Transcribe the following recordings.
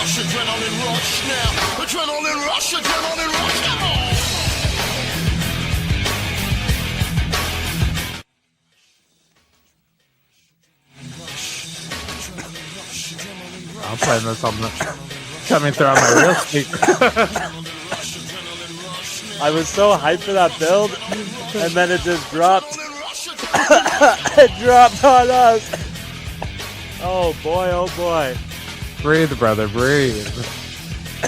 adrenaline rush now. Adrenaline rush, adrenaline rush, come on. I'm playing this on the coming through on my real speaker. I was so hyped for that build, and then it just dropped. It dropped on us. Oh boy, oh boy. Breathe, brother, breathe.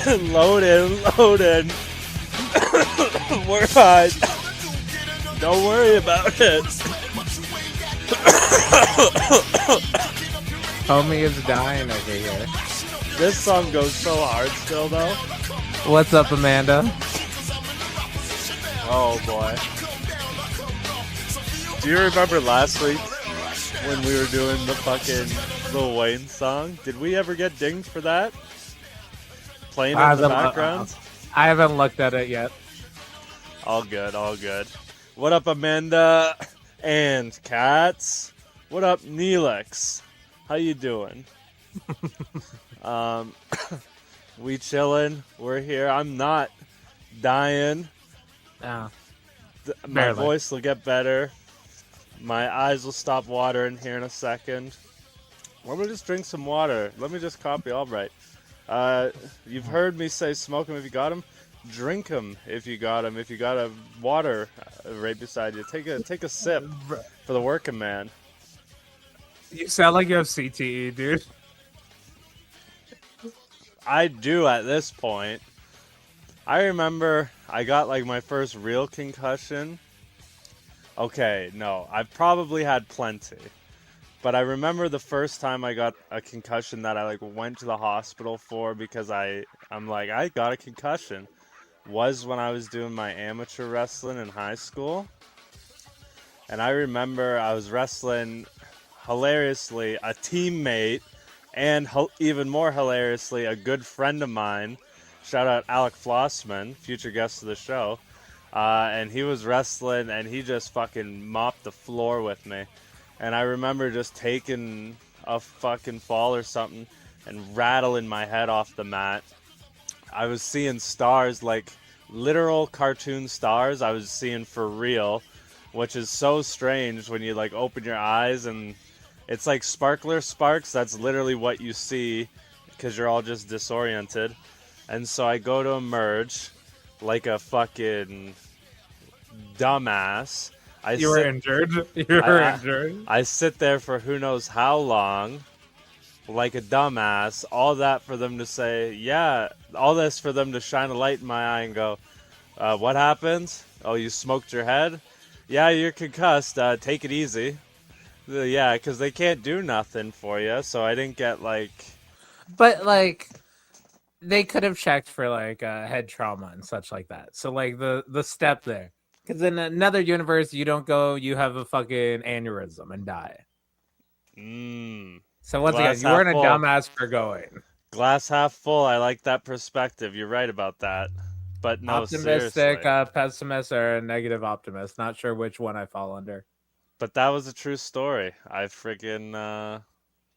Load in. We're fine. Don't worry about it. Homie is dying over here. This song goes so hard still, though. What's up, Amanda? Oh boy. Do you remember last week when we were doing the fucking Lil Wayne song? Did we ever get dinged for that? Playing in the background? I haven't looked at it yet. All good, all good. What up, Amanda and Cats? What up, Neelix? How you doing? We chilling. We're here. I'm not dying. Oh, My voice will get better. My eyes will stop watering here in a second. Let me just drink some water. Let me just copy Albright. You've heard me say smoke them if you got them. Drink them if you got them. If you got a water right beside you, take a sip for the working man. you sound like you have CTE, dude. I do at this point. I remember I got like my first real concussion. Okay, no, I've probably had plenty. But I remember the first time I got a concussion that I like went to the hospital for because I'm like, I got a concussion, was when I was doing my amateur wrestling in high school. And I remember I was wrestling, hilariously, a teammate, and even more hilariously, a good friend of mine. Shout out Alec Flossman, future guest of the show. And he was wrestling, and he just fucking mopped the floor with me. And I remember just taking a fucking fall or something and rattling my head off the mat. I was seeing stars, like literal cartoon stars I was seeing for real, which is so strange when you like open your eyes and it's like sparkler sparks. That's literally what you see because you're all just disoriented. And so I go to emerge like a fucking dumbass. You were injured. Injured. I sit there for who knows how long, like a dumbass. All that for them to say, yeah, all this for them to shine a light in my eye and go, what happened? Oh, you smoked your head? Yeah, you're concussed. Take it easy. Yeah, because they can't do nothing for you, so I didn't get like... But, like, they could have checked for, like, head trauma and such like that. So, like, the step there. Because in another universe, you don't go, you have a fucking aneurysm and die. So once again, you weren't a dumbass for going. Glass half full, I like that perspective. You're right about that. But no, optimistic, seriously. Pessimist, or a negative optimist. Not sure which one I fall under. But that was a true story. I freaking...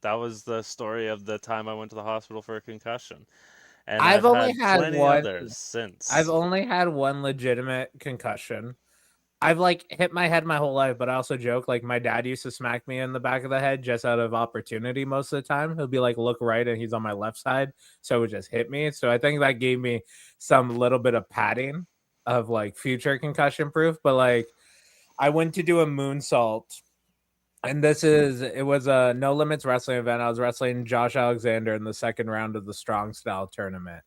that was the story of the time I went to the hospital for a concussion. And I've only had plenty others since. I've only had one legitimate concussion. I've like hit my head my whole life, but I also joke like my dad used to smack me in the back of the head just out of opportunity most of the time. He'll be like, look right, and he's on my left side. So it would just hit me. So I think that gave me some little bit of padding of like future concussion proof. But like I went to do a moonsault. And it was a No Limits wrestling event. I was wrestling Josh Alexander in the second round of the Strong Style tournament.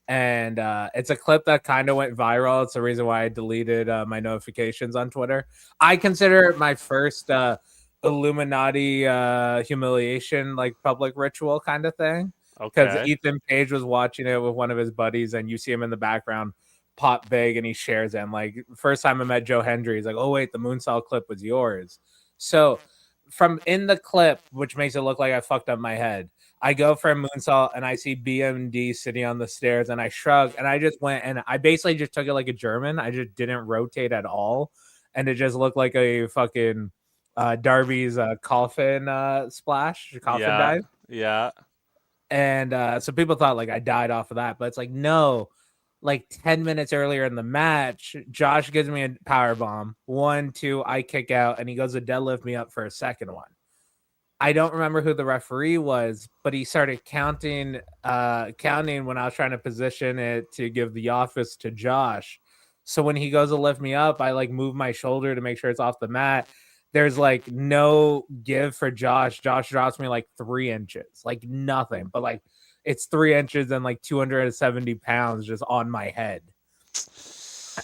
And it's a clip that kind of went viral. It's the reason why I deleted my notifications on Twitter. I consider it my first Illuminati humiliation, like public ritual kind of thing. Because Ethan Page was watching it with one of his buddies, and you see him in the background pop big, and he shares it. And like first time I met Joe Hendry, he's like, "Oh wait, the moonsault clip was yours." So from in the clip, which makes it look like I fucked up my head, I go for a moonsault and I see BMD sitting on the stairs and I shrug and I just went and I basically just took it like a German. I just didn't rotate at all. And it just looked like a fucking Darby's coffin splash, coffin dive. Yeah. And so people thought like I died off of that, but it's like no. Like 10 minutes earlier in the match, Josh gives me a power bomb. 1, 2, I kick out, and he goes to deadlift me up for a second one. I don't remember who the referee was, but he started counting when I was trying to position it to give the office to Josh. So when he goes to lift me up, I like move my shoulder to make sure it's off the mat. There's like no give for Josh. Josh drops me like 3 inches, like nothing, but like it's 3 inches and like 270 pounds just on my head.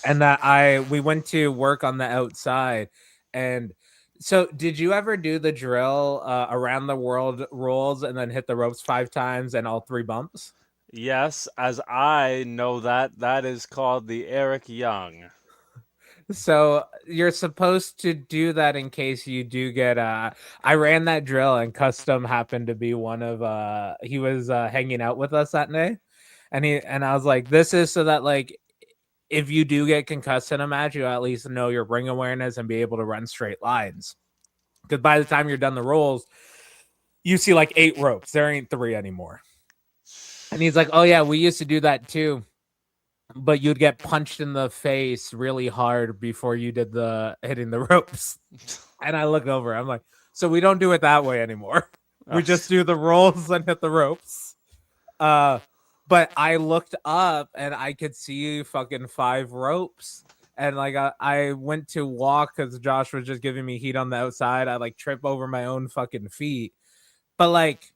And we went to work on the outside. And so did you ever do the drill around the world rolls and then hit the ropes 5 times and all 3 bumps? Yes, as I know that is called the Eric Young. So you're supposed to do that in case you do get I ran that drill, and Custom happened to be one of he was hanging out with us that day. And I was like, this is so that like if you do get concussed in a match, you at least know your ring awareness and be able to run straight lines. Because by the time you're done the rolls, you see like 8 ropes. There ain't 3 anymore. And he's like, oh yeah, we used to do that too. But you'd get punched in the face really hard before you did the hitting the ropes. And I look over, I'm like, so we don't do it that way anymore. We just do the rolls and hit the ropes. But I looked up and I could see fucking 5 ropes. And like I went to walk because Josh was just giving me heat on the outside. I like trip over my own fucking feet. But like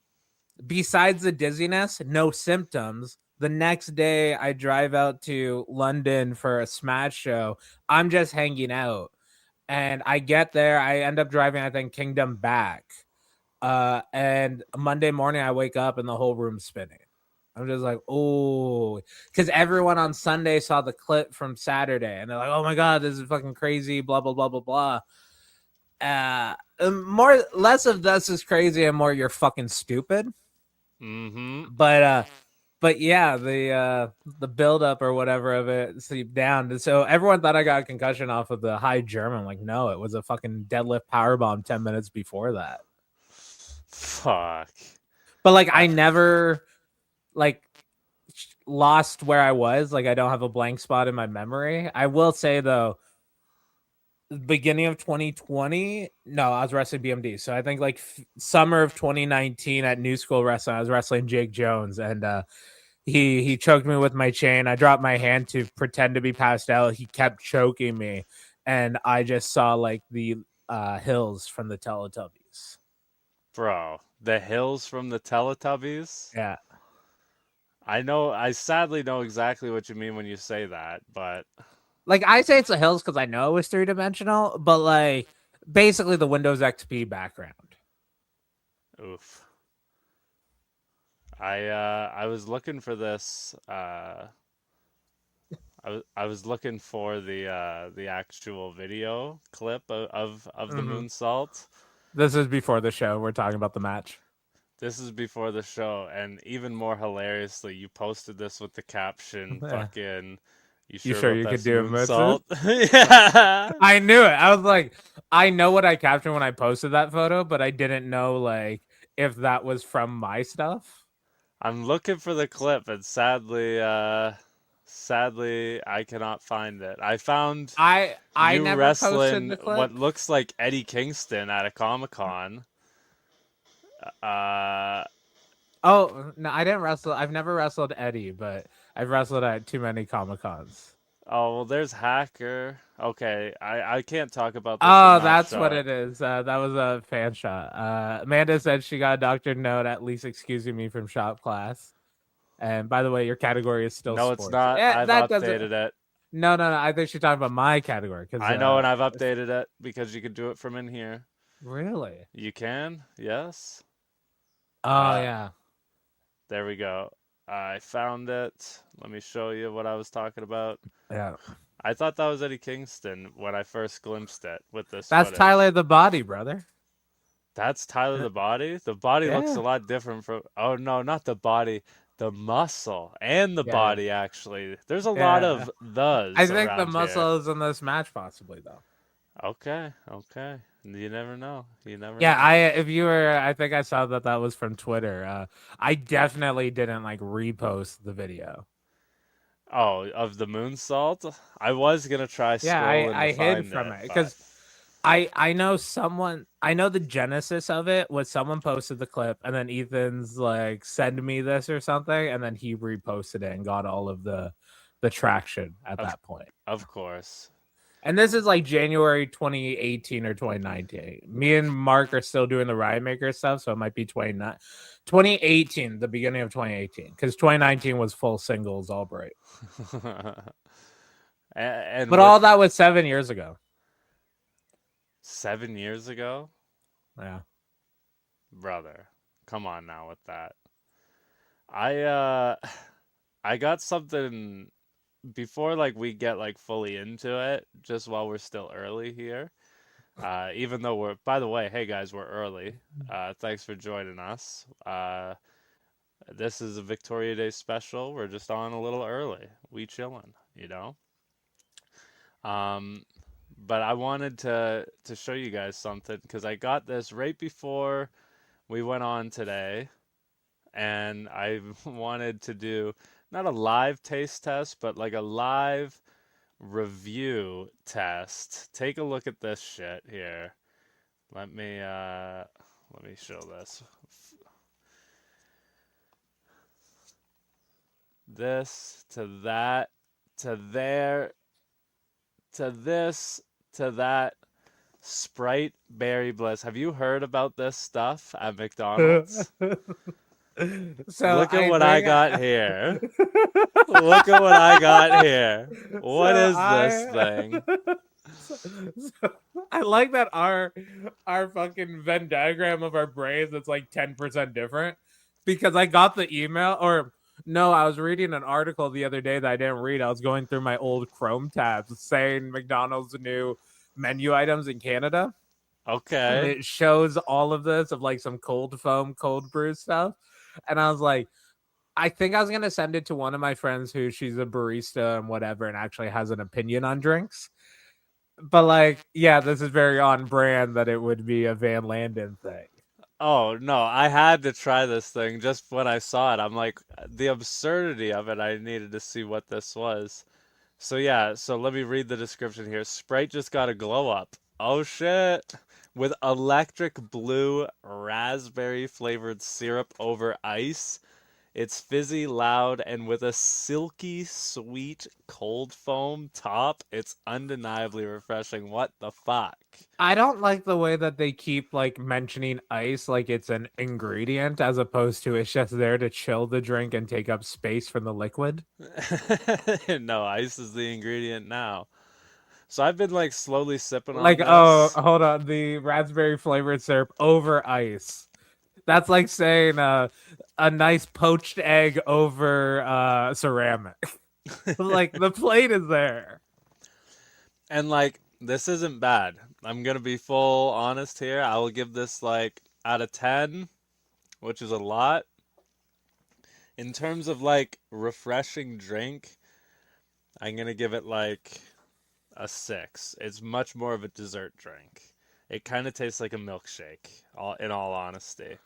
besides the dizziness, no symptoms. The next day I drive out to London for a Smash show. I'm just hanging out. And I get there. I end up driving, I think, Kingdom back. And Monday morning I wake up and the whole room's spinning. I'm just like, oh, because everyone on Sunday saw the clip from Saturday and they're like, oh my God, this is fucking crazy, blah, blah, blah, blah, blah. Less of this is crazy and more you're fucking stupid. Mm-hmm. But yeah, the buildup or whatever of it seeped down. So everyone thought I got a concussion off of the high German. I'm like, no, it was a fucking deadlift powerbomb 10 minutes before that. Fuck. But like I never like lost where I was. Like I don't have a blank spot in my memory. I will say though, beginning of 2020, no, I was wrestling BMD. So I think like summer of 2019 at New School Wrestling, I was wrestling Jake Jones, and he choked me with my chain. I dropped my hand to pretend to be passed out. He kept choking me, and I just saw like the hills from the Teletubbies. Bro, the hills from the Teletubbies? Yeah. I sadly know exactly what you mean when you say that, but Like I say it's the hills because I know it was 3-dimensional, but like basically the Windows XP background. oof. I was looking for this. I was looking for the actual video clip of the moonsault. This is before the show. We're talking about the match. This is before the show, and even more hilariously, you posted this with the caption, "Fucking, you sure you could do a moonsault?" Yeah, I knew it. I was like, I know what I captioned when I posted that photo, but I didn't know like if that was from my stuff. I'm looking for the clip, and sadly, I cannot find it. I found I you never wrestling posted the clip. what looks like Eddie Kingston at a Comic-Con. Oh no, I didn't wrestle. I've never wrestled Eddie, but I've wrestled at too many Comic-Cons. Oh well, there's Hacker. Okay, I can't talk about this. Oh, in my that's shot. what it is. That was a fan shot. Amanda said she got a doctored note, at least excusing me from shop class. And by the way, your category is still No, sports. it's not. Yeah, I've that updated it. No. I think she's talking about my category. Cause, I know, and I've updated it because you can do it from in here. Really? You can? Yes. Oh, yeah. There we go. I found it. Let me show you what I was talking about. Yeah. I thought that was Eddie Kingston when I first glimpsed it with this. That's footage. Tyler the Body, brother. That's Tyler the Body? The body looks Yeah. a lot different from... Oh, no, not the body. The muscle and the body, actually. There's a lot of those I think the around muscle here. is in this match, possibly, though. Okay. You never know. You never Yeah, know. if you were, I think I saw that was from Twitter. I definitely didn't like repost the video. Oh, of the moonsault? I was gonna try Yeah, scrolling to I hid find from it, it but because I know someone, I know the genesis of it was someone posted the clip and then Ethan's like, send me this or something, and then he reposted it and got all of the traction at of that point. of course. And this is like January 2018 or 2019. Me and Mark are still doing the Riot Maker stuff, so it might be 2018, the beginning of 2018, because 2019 was full singles all bright. And But with all that was 7 years ago. 7 years ago, Yeah. brother, come on now with that. I I got something before like we get like fully into it, just while we're still early here. Even though we're, by the way, hey guys, we're early. Thanks for joining us. This is a Victoria Day special. We're just on a little early. We chilling, you know. Um, but I wanted to show you guys something because I got this right before we went on today, and I wanted to do not a live taste test, but like a live review test. Take a look at this shit here. Let me show this. This to that to there to this to that. Sprite Berry Bliss. Have you heard about this stuff at McDonald's? So Look at I what I think got here. Look at what I got here. What so is this thing? so, so I like that our fucking Venn diagram of our brains that's like 10% different, because I got the email, or no, I was reading an article the other day that I didn't read. I was going through my old Chrome tabs saying McDonald's new menu items in Canada, and Okay. it shows all of this of like some cold foam, cold brew stuff. And I was like, I think I was gonna send it to one of my friends who she's a barista and whatever, and actually has an opinion on drinks. But like, yeah, this is very on brand that it would be a Van Landen thing. Oh, no, I had to try this thing just when I saw it. I'm like, the absurdity of it, I needed to see what this was. So yeah, so let me read the description here. Sprite just got a glow up. Oh shit. With electric blue raspberry flavored syrup over ice. It's fizzy, loud, and with a silky, sweet, cold foam top. It's undeniably refreshing. What the fuck? I don't like the way that they keep like mentioning ice like it's an ingredient as opposed to it's just there to chill the drink and take up space from the liquid. No, ice is the ingredient now. So I've been like slowly sipping on Like, oh, this. hold on, the raspberry flavored syrup over ice. That's like saying a nice poached egg over ceramic. Like the plate is there. And like, this isn't bad. I'm gonna be full honest here. I will give this like out of 10, which is a lot. In terms of like refreshing drink, I'm gonna give it like a 6. It's much more of a dessert drink. It kind of tastes like a milkshake, in all honesty.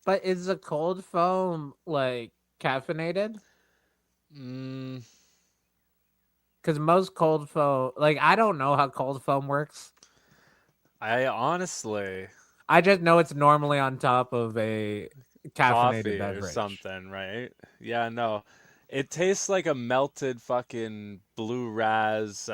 But is the cold foam like caffeinated? Mm, Because most cold foam, like I don't know how cold foam works. I honestly, I just know it's normally on top of a caffeinated coffee or beverage. something, right? Yeah, no. It tastes like a melted fucking blue raz.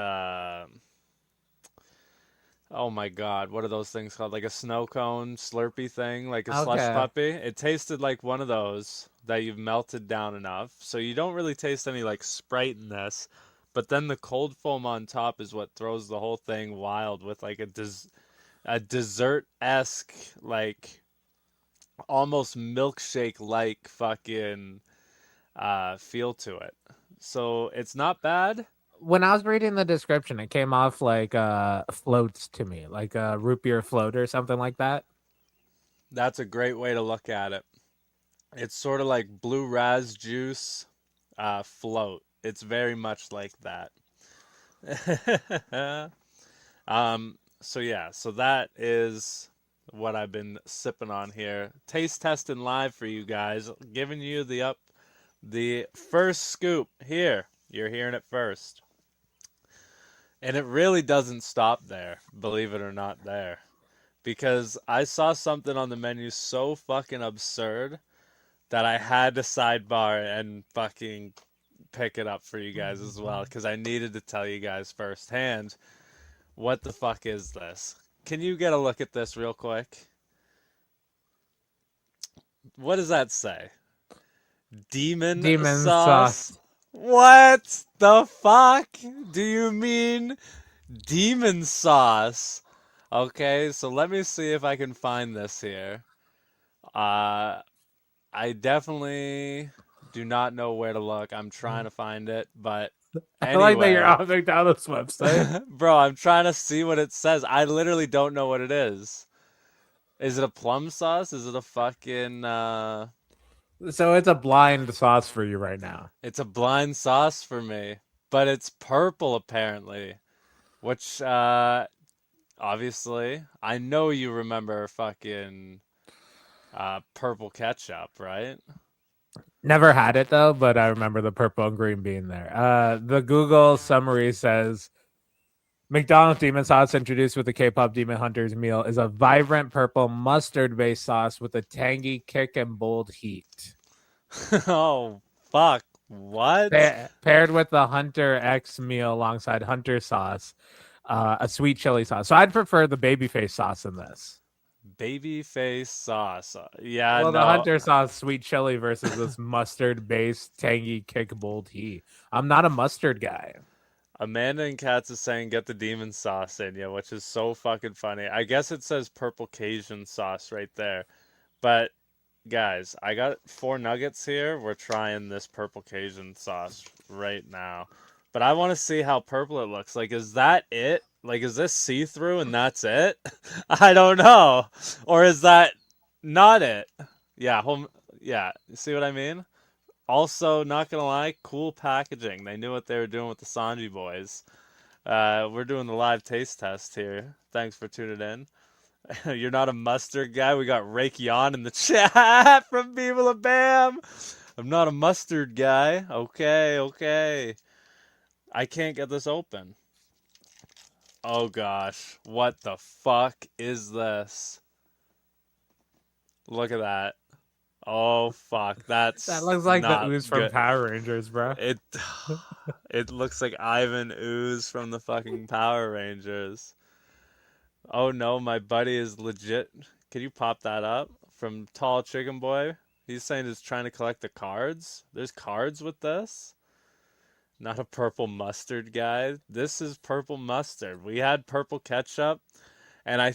Oh my God, what are those things called? Like a snow cone Slurpee thing, like a slush Okay. puppy. It tasted like one of those that you've melted down enough. So you don't really taste any like Sprite in this. But then the cold foam on top is what throws the whole thing wild with like a dessert-esque, like almost milkshake-like fucking feel to it. So it's not bad. When I was reading the description, it came off like floats to me, like a root beer float or something like that. That's a great way to look at it. It's sort of like blue raz juice float. It's very much like that. So yeah, so that is what I've been sipping on here. Taste testing live for you guys, giving you the first scoop here. You're hearing it first. And it really doesn't stop there, believe it or not there. Because I saw something on the menu so fucking absurd that I had to sidebar and fucking pick it up for you guys as well because I needed to tell you guys firsthand what the fuck is this? Can you get a look at this real quick? What does that say? Demon Demon sauce? sauce. What the fuck do you mean demon sauce? Okay, so let me see if I can find this here. Uh, I definitely do not know where to look. I'm trying to find it, but I like that you're anyway. on McDonald's website. Bro, I'm trying to see what it says. I literally don't know what it is. Is it a plum sauce? Is it a fucking So it's a blind sauce for you right now. it's a blind sauce for me, but it's purple apparently, which obviously I know you remember fucking purple ketchup, right? Never had it though, but I remember the purple and green being there. The Google summary says McDonald's demon sauce introduced with the K-pop Demon Hunters meal is a vibrant purple mustard-based sauce with a tangy kick and bold heat. Oh, fuck. What? Paired with the Hunter X meal alongside Hunter sauce, a sweet chili sauce. So I'd prefer the babyface sauce in this. Babyface sauce. Yeah, Well, the no. Hunter sauce, sweet chili versus this mustard-based tangy kick bold heat. I'm not a mustard guy. Amanda and Katz is saying get the demon sauce in you, which is so fucking funny. I guess it says purple Cajun sauce right there. But guys, I got 4 nuggets here. We're trying this purple Cajun sauce right now. But I want to see how purple it looks. Like, is that it? Like, is this see-through and that's it? I don't know. Or is that not it? Yeah, yeah, see what I mean? Also, not gonna lie, cool packaging. They knew what they were doing with the Sanji boys. We're doing the live taste test here. Thanks for tuning in. You're not a mustard guy. We got Rakion in the chat from Beeble and Bam. I'm not a mustard guy. Okay, okay. I can't get this open. Oh gosh. What the fuck is this? Look at that. Oh fuck. That's That looks like the not ooze from good. Power Rangers, bro. It looks like Ivan Ooze from the fucking Power Rangers. Oh no, my buddy is legit. Can you pop that up from Tall Chicken Boy? He's saying he's trying to collect the cards. There's cards with this. Not a purple mustard guy. This is purple mustard. We had purple ketchup, and I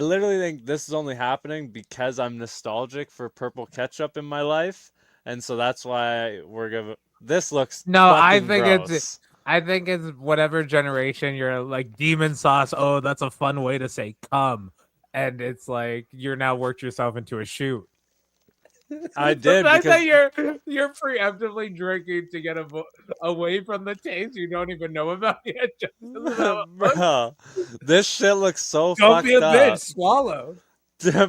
literally think this is only happening because I'm nostalgic for purple ketchup in my life, and so that's why we're gonna. This looks No, fucking gross. I think it's whatever generation you're like demon sauce. Oh, that's a fun way to say come, and it's like you're now worked yourself into a shoot. I The did fact that because you're preemptively drinking to get away from the taste you don't even know about yet. Just bro, this shit looks so don't be a fucked bitch. up. Swallow.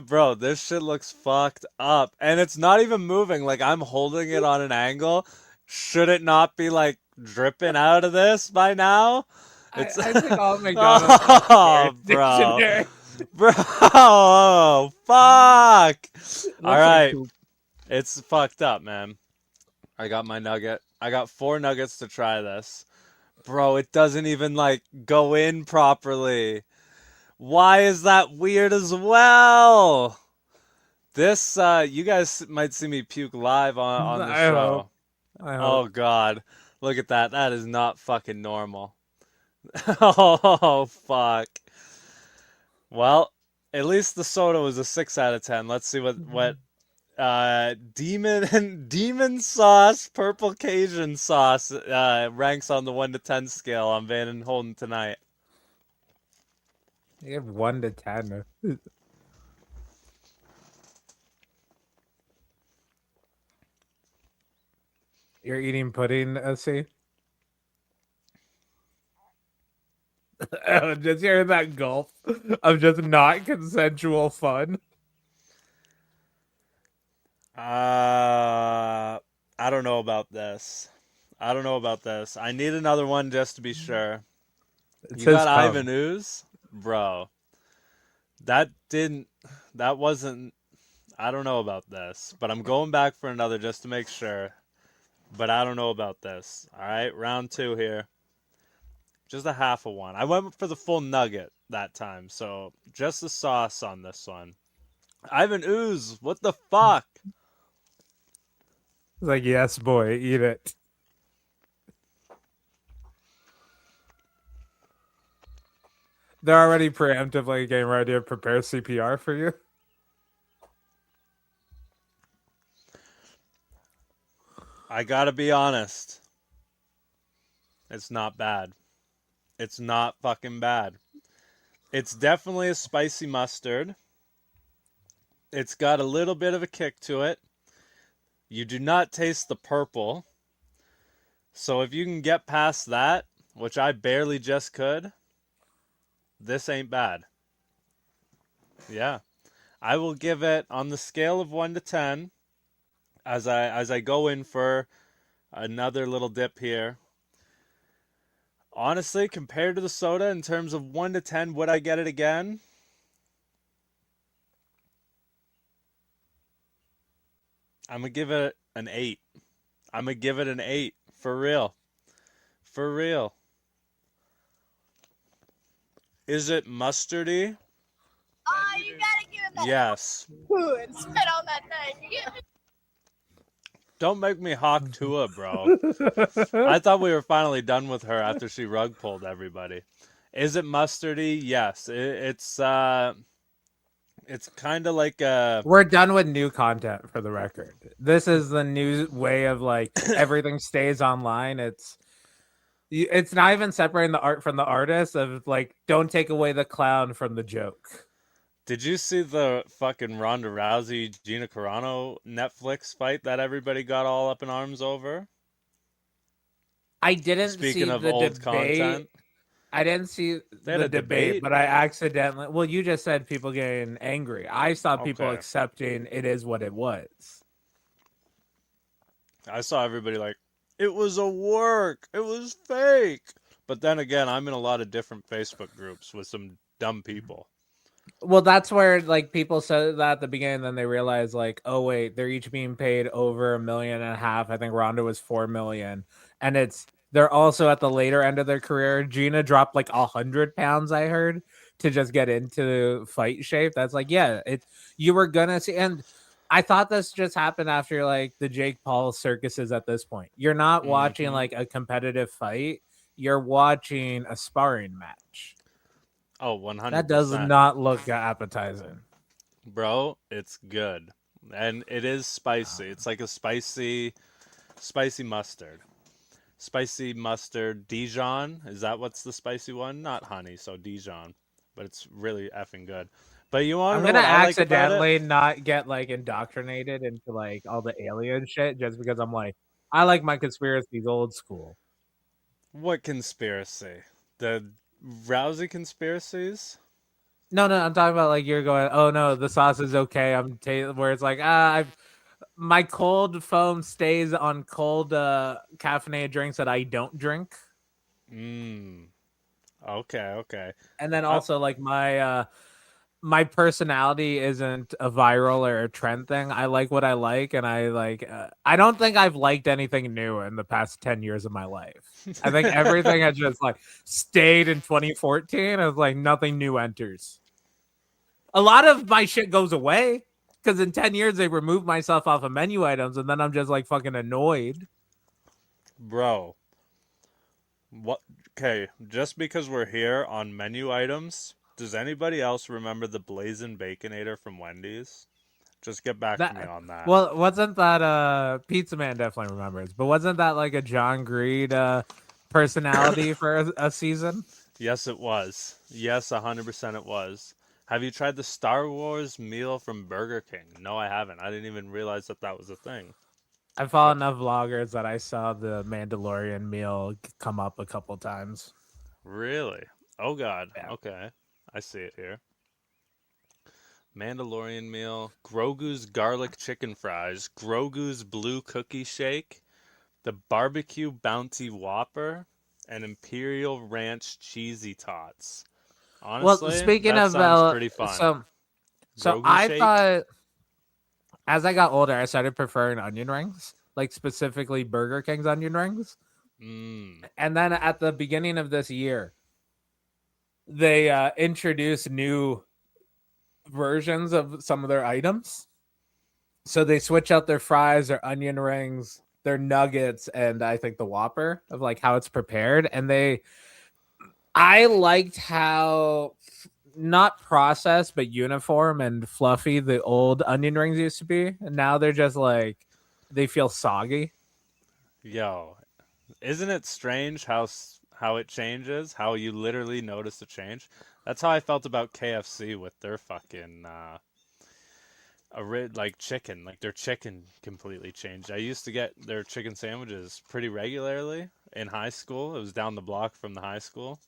Bro, this shit looks fucked up. And it's not even moving. Like, I'm holding it on an angle. Should it not be, like, dripping out of this by now? It's. I think all McDonald's Oh, bro. dictionary. Bro, oh, fuck. Looks All like right. poop. It's fucked up, man. I got my nugget. I got 4 nuggets to try this. Bro, it doesn't even, like, go in properly. Why is that weird as well? This, you guys might see me puke live on the I show. hope. I Oh, hope. God. Look at that. That is not fucking normal. Oh, fuck. Well, at least the soda was a 6 out of 10. Let's see what demon sauce, purple Cajun sauce ranks on the 1 to 10 scale on Van and Holden tonight. You have 1 to 10. You're eating pudding, see? Oh, god, just hearing that gulp of just not consensual fun. I don't know about this. I need another one just to be sure. It You says got come. Ivan Ooze? Bro. That wasn't, I don't know about this, but I'm going back for another just to make sure. But I don't know about this. All right, round 2 here. Just a half of one. I went for the full nugget that time, so just the sauce on this one. Ivan Ooze, what the fuck? It's like, yes, boy, eat it. They're already preemptively getting ready to prepare CPR for you. I gotta be honest. It's not bad. It's not fucking bad. It's definitely a spicy mustard. It's got a little bit of a kick to it. You do not taste the purple. So if you can get past that, which I barely just could, this ain't bad. Yeah. I will give it on the scale of 1 to 10 as I go in for another little dip here. Honestly, compared to the soda in terms of 1 to 10, would I get it again? I'm going to give it an 8. I'm going to give it an 8. For real. For real. Is it mustardy? Oh, you gotta give it that Yes. food and spit on that thing. You get Don't make me hawk Tua, bro. I thought we were finally done with her after she rug pulled everybody. Is it mustardy? Yes. It's kind of like a... We're done with new content for the record. This is the new way of like everything stays online. It's not even separating the art from the artist of like, don't take away the clown from the joke. Did you see the fucking Ronda Rousey Gina Carano Netflix fight that everybody got all up in arms over? I didn't Speaking see of the old debate. content, I didn't see they had the a debate, debate? but I accidentally. Well, you just said people getting angry. I saw people Okay. accepting it is what it was. I saw everybody like, it was a work, it was fake. But then again, I'm in a lot of different Facebook groups with some dumb people. Well, that's where like people said that at the beginning, then they realized like, oh wait, they're each being paid over $1.5 million. I think Ronda was 4 million, and they're also at the later end of their career. Gina dropped like 100 pounds, I heard, to just get into fight shape. That's like, yeah, you were gonna see, and I thought this just happened after like the Jake Paul circuses. At this point, you're not watching like a competitive fight; you're watching a sparring match. Oh, 100%. That does not look appetizing. Bro, it's good. And it is spicy. It's like a spicy mustard. Spicy mustard Dijon. Is that what's the spicy one? Not honey, so Dijon. But it's really effing good. But you want I'm to know gonna what I like about accidentally it? not get like indoctrinated into like all the alien shit just because I'm like, I like my conspiracies old school. What conspiracy? The Rousey conspiracies? No, I'm talking about like you're going, oh no, the sauce is okay. Where it's like, my cold foam stays on cold caffeinated drinks that I don't drink. Okay. And then also like my personality isn't a viral or a trend thing. I like what I like, and I like. I don't think I've liked anything new in the past 10 years of my life. I think everything has just like stayed in 2014. It's like nothing new enters. A lot of my shit goes away because in 10 years they remove myself off of menu items, and then I'm just like fucking annoyed. Bro. What? Okay, just because we're here on menu items, does anybody else remember the Blazing Baconator from Wendy's? Just get back to me on that. Well, wasn't that Pizza Man definitely remembers, but wasn't that like a John Greed personality for a season? Yes, it was. Yes, 100% it was. Have you tried the Star Wars meal from Burger King? No, I haven't. I didn't even realize that was a thing. I follow enough vloggers that I saw the Mandalorian meal come up a couple times. Really? Oh God. Yeah. Okay, I see it here. Mandalorian meal, Grogu's garlic chicken fries, Grogu's blue cookie shake, the barbecue bounty whopper, and Imperial Ranch cheesy tots. Well, Honestly, speaking that of sounds pretty fun. so Grogu I shake? thought as I got older, I started preferring onion rings, like specifically Burger King's onion rings. Mmm. And then at the beginning of this year, they introduced new versions of some of their items. So they switch out their fries, their onion rings, their nuggets, and I think the Whopper of like how it's prepared. And I liked how not processed but uniform and fluffy the old onion rings used to be. And now they're just like they feel soggy. Yo, isn't it strange how it changes? How you literally notice the change? That's how I felt about KFC with their fucking like chicken. Like their chicken completely changed. I used to get their chicken sandwiches pretty regularly in high school. It was down the block from the high school.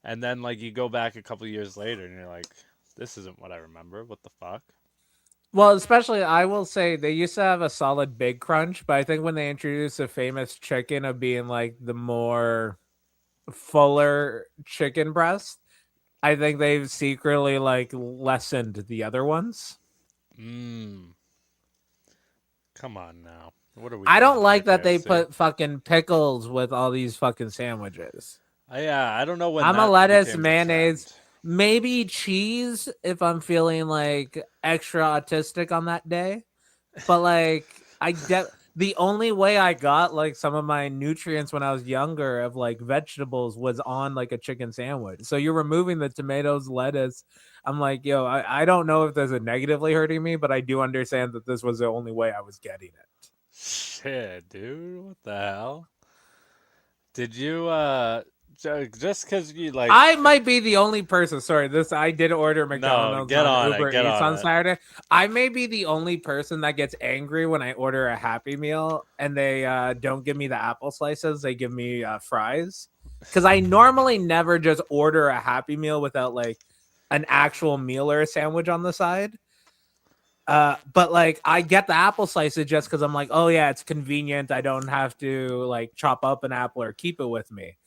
And then like you go back a couple years later and you're like, this isn't what I remember. What the fuck? Well, especially I will say they used to have a solid big crunch, but I think when they introduced the famous chicken of being like the more fuller chicken breast, I think they've secretly like lessened the other ones. Mmm. Come on now. What are we I don't doing here, like that they KFC? put fucking pickles with all these fucking sandwiches. Yeah, I don't know when I'm a that lettuce, became the mayonnaise, trend. maybe cheese if I'm feeling like extra autistic on that day. But like the only way I got like some of my nutrients when I was younger of like vegetables was on like a chicken sandwich. So you're removing the tomatoes, lettuce. I'm like, yo, I don't know if this is negatively hurting me, but I do understand that this was the only way I was getting it. Shit, dude. What the hell? Did you just cuz you like I might be the only person. Sorry, this I did order no, McDonald's get on on it. Uber Get Eats on on it. Saturday. I may be the only person that gets angry when I order a Happy Meal and they don't give me the apple slices. They give me fries because I normally never just order a Happy Meal without like an actual meal or a sandwich on the side. But like I get the apple slices just because I'm like, oh yeah, it's convenient. I don't have to like chop up an apple or keep it with me.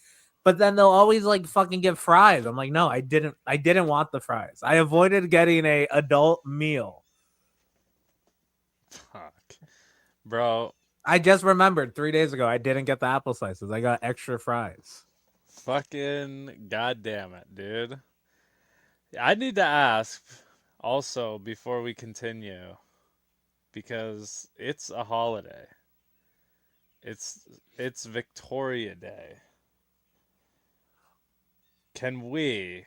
But then they'll always like fucking get fries. I'm like, no, I didn't want the fries. I avoided getting a adult meal. Fuck. Bro, I just remembered 3 days ago I didn't get the apple slices. I got extra fries. fucking goddamn it, dude. I need to ask also before we continue because it's a holiday. It's Victoria Day. Can we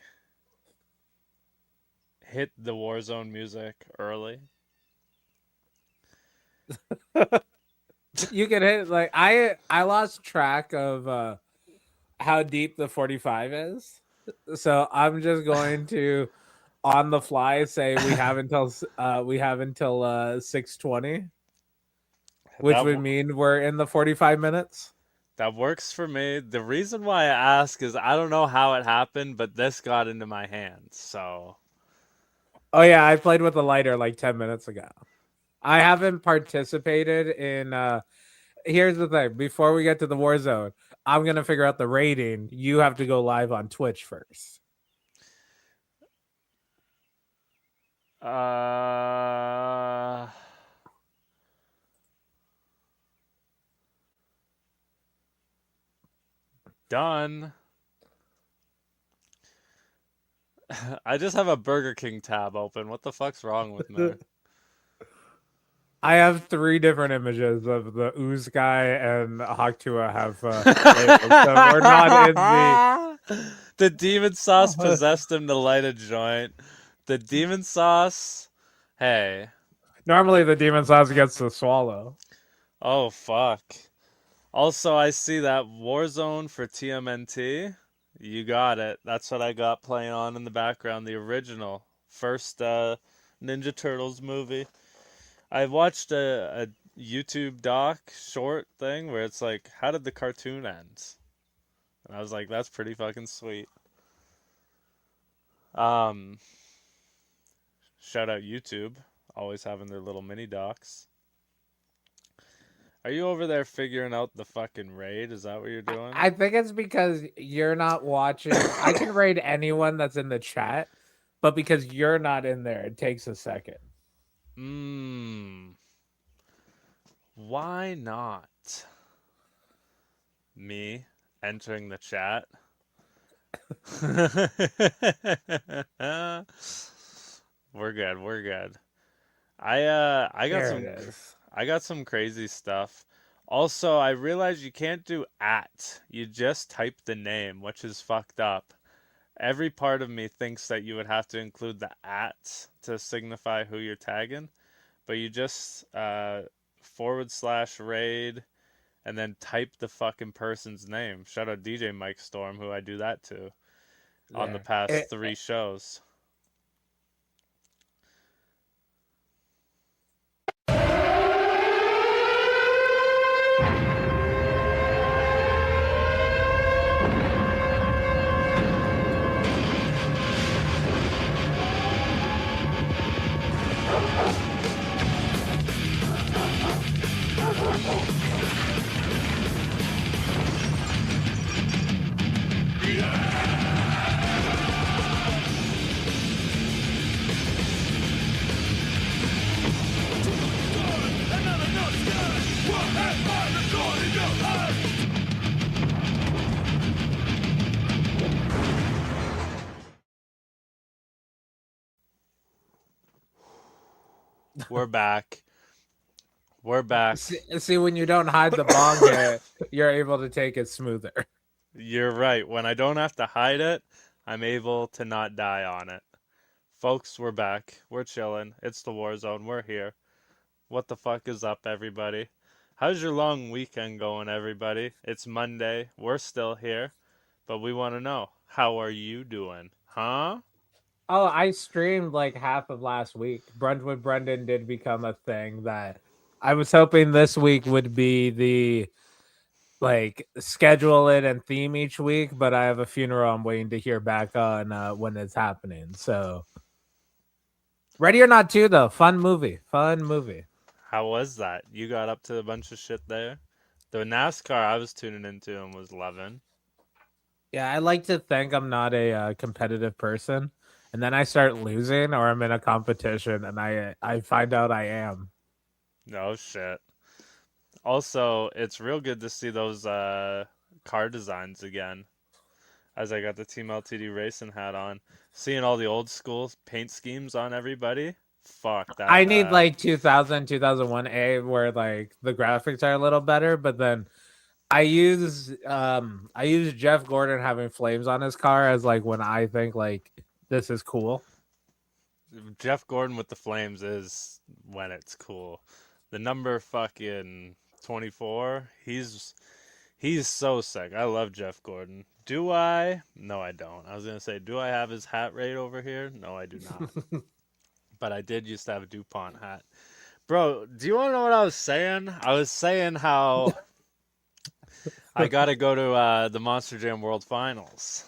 hit the Warzone music early? You can hit like I lost track of how deep the 45 is. So I'm just going to on the fly say we have until 6:20, which That would mean we're in the 45 minutes. that works for me. The reason why I ask is I don't know how it happened, but this got into my hands. So, Oh yeah, I played with a lighter like 10 minutes ago. I haven't participated in here's the thing, before we get to the war zone, I'm going to figure out the rating. You have to go live on Twitch first. uh done. I just have a Burger King tab open. What the fuck's wrong with me? I have 3 different images of the ooze guy and Haktua have labeled, so we're not in the The demon sauce possessed him to light a joint. The demon sauce. Hey. normally the demon sauce gets to swallow. Oh fuck. Also, I see that Warzone for TMNT. You got it. That's what I got playing on in the background. The original first Ninja Turtles movie. I watched a YouTube doc short thing where it's like, how did the cartoon end? And I was like, that's pretty fucking sweet. Um, Shout out YouTube, always having their little mini docs. Are you over there figuring out the fucking raid? Is that what you're doing? I think it's because you're not watching. I can raid anyone that's in the chat, but because you're not in there, it takes a second. Why not? Me entering the chat. We're good. We're good. I got There some it is. I got some crazy stuff. Also, I realized you can't do @. You just type the name, which is fucked up. Every part of me thinks that you would have to include the @ to signify who you're tagging, but you just /raid and then type the fucking person's name. Shout out DJ Mike Storm, who I do that to on the There. past 3 shows. We're back. We're back. See, when you don't hide the bong hit, you're able to take it smoother. You're right. When I don't have to hide it, I'm able to not die on it. Folks, we're back. We're chilling. It's the war zone. We're here. What the fuck is up, everybody? How's your long weekend going, everybody? It's Monday. We're still here. But we want to know, how are you doing? Huh? Oh, I streamed like half of last week. Brunch with Brendan did become a thing that I was hoping this week would be the like schedule it and theme each week, but I have a funeral I'm waiting to hear back on when it's happening. So Ready or Not 2 though, fun movie. How was that? You got up to a bunch of shit there? The NASCAR I was tuning into and was loving. Yeah, I like to think I'm not a competitive person, and then I start losing or I'm in a competition and I find out I am. No shit. Also, it's real good to see those car designs again. As I got the Team LTD racing hat on, seeing all the old school paint schemes on everybody. Fuck that. I need like 2000, 2001A where like the graphics are a little better, but then I use Jeff Gordon having flames on his car as like when I think like this is cool. Jeff Gordon with the flames is when it's cool. The number fucking 24, he's so sick. I love Jeff Gordon. Do I? No, I don't. I was going to say, do I have his hat right over here? No, I do not. But I did used to have a DuPont hat. Bro, do you want to know what I was saying? I was saying how I got to go to the Monster Jam World Finals,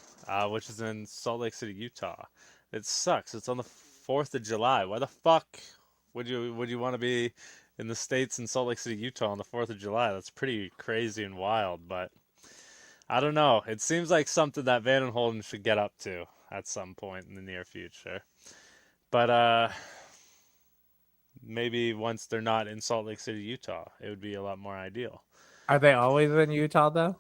which is in Salt Lake City, Utah. It sucks. It's on the 4th of July. Why the fuck would you want to be in the States in Salt Lake City, Utah on the 4th of July? That's pretty crazy and wild, but I don't know. It seems like something that Van and Holden should get up to at some point in the near future. But maybe once they're not in Salt Lake City, Utah, it would be a lot more ideal. Are they always in Utah though?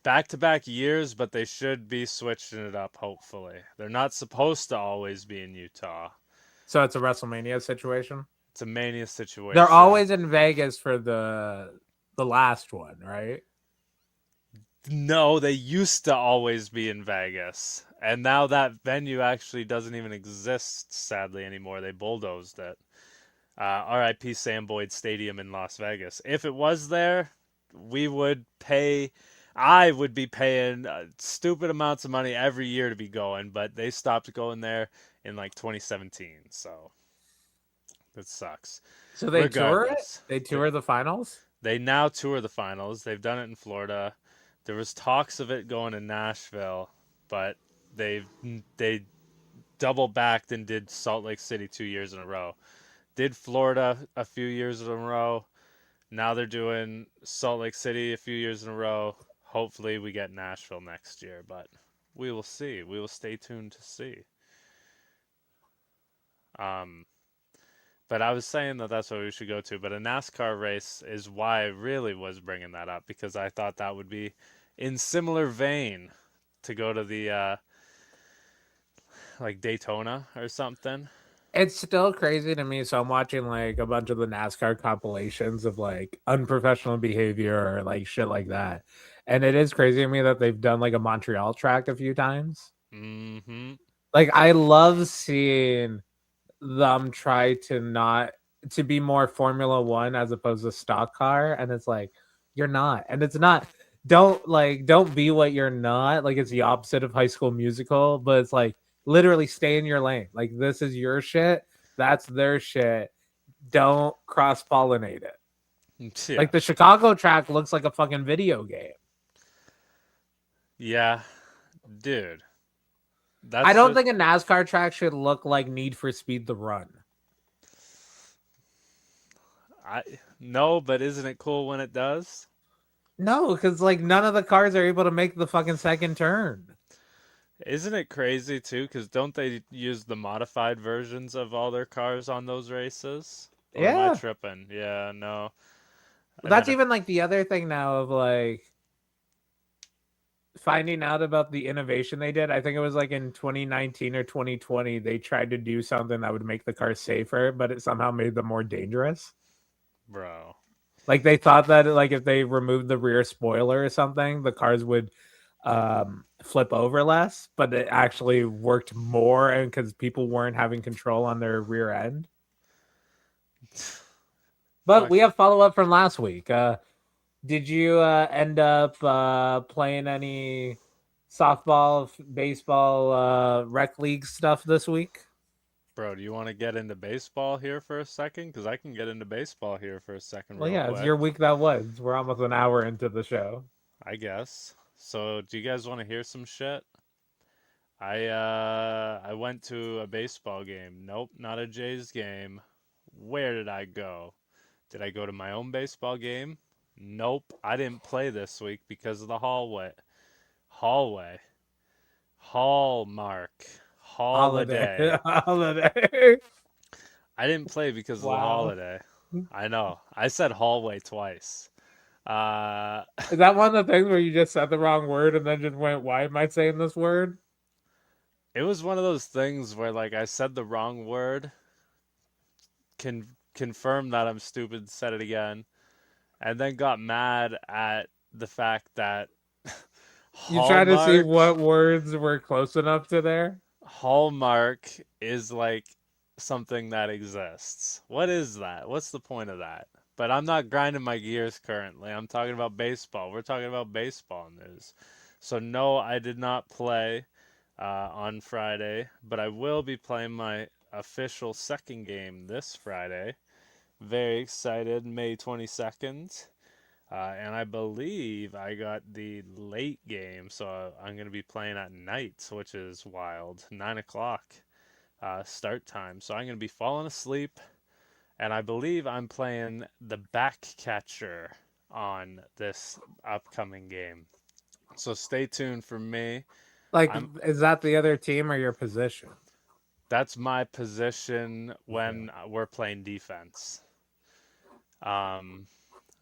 Back-to-back years, but they should be switching it up, hopefully. They're not supposed to always be in Utah. So it's a WrestleMania situation? It's a Mania situation. They're always in Vegas for the last one, right? No, they used to always be in Vegas. And now that venue actually doesn't even exist, sadly, anymore. They bulldozed it. RIP Sam Boyd Stadium in Las Vegas. If it was there, I would be paying stupid amounts of money every year to be going, but they stopped going there in like 2017, so that sucks. So they tour it? Regardless, They tour the finals? They now tour the finals. They've done it in Florida. There was talks of it going to Nashville, but they double backed and did Salt Lake City 2 years in a row. Did Florida a few years in a row. Now they're doing Salt Lake City a few years in a row. Hopefully we get Nashville next year, but we will see. We will stay tuned to see. But I was saying that that's what we should go to. But a NASCAR race is why I really was bringing that up, because I thought that would be in similar vein to go to the like Daytona or something. It's still crazy to me. So I'm watching like a bunch of the NASCAR compilations of like unprofessional behavior or like shit like that. And it is crazy to me that they've done like a Montreal track a few times. Mm-hmm. Like I love seeing them try to be more Formula One as opposed to stock car. And it's like, you're not. And it's not, don't be what you're not. Like it's the opposite of High School Musical, but it's like literally stay in your lane. Like this is your shit. That's their shit. Don't cross pollinate it. Yeah. Like the Chicago track looks like a fucking video game. Yeah, dude. I don't think a NASCAR track should look like Need for Speed the Run. No, but isn't it cool when it does? No, because like none of the cars are able to make the fucking second turn. Isn't it crazy too? Because don't they use the modified versions of all their cars on those races? Or am Yeah. I tripping? Yeah, no. And That's then- even like the other thing now of like finding out about the innovation they did. I think it was like in 2019 or 2020, they tried to do something that would make the car safer, but it somehow made them more dangerous. Bro. Like they thought that like if they removed the rear spoiler or something, the cars would flip over less, but it actually worked more, and because people weren't having control on their rear end. But we have follow up from last week. Did you end up playing any softball, baseball, rec league stuff this week? Bro, do you want to get into baseball here for a second? Because I can get into baseball here for a second. Well, real yeah, quick, it's your week that was. We're almost an hour into the show. I guess. So, do you guys want to hear some shit? I went to a baseball game. Nope, not a Jays game. Where did I go? Did I go to my own baseball game? Nope, I didn't play this week because of the hallmark, holiday. Holiday. I didn't play because of the holiday. I know. I said hallway twice. Is that one of the things where you just said the wrong word and then just went, why am I saying this word? It was one of those things where like I said the wrong word, can confirm that I'm stupid, said it again, and then got mad at the fact that You try to see what words were close enough to there? Hallmark is like something that exists. What is that? What's the point of that? But I'm not grinding my gears currently. I'm talking about baseball. We're talking about baseball news. So no, I did not play on Friday, but I will be playing my official second game this Friday. Very excited, May 22nd. And I believe I got the late game, so I'm going to be playing at night, which is wild. 9 o'clock start time. So I'm going to be falling asleep, and I believe I'm playing the back catcher on this upcoming game. So stay tuned for me. Like, is that the other team or your position? That's my position when we're playing defense.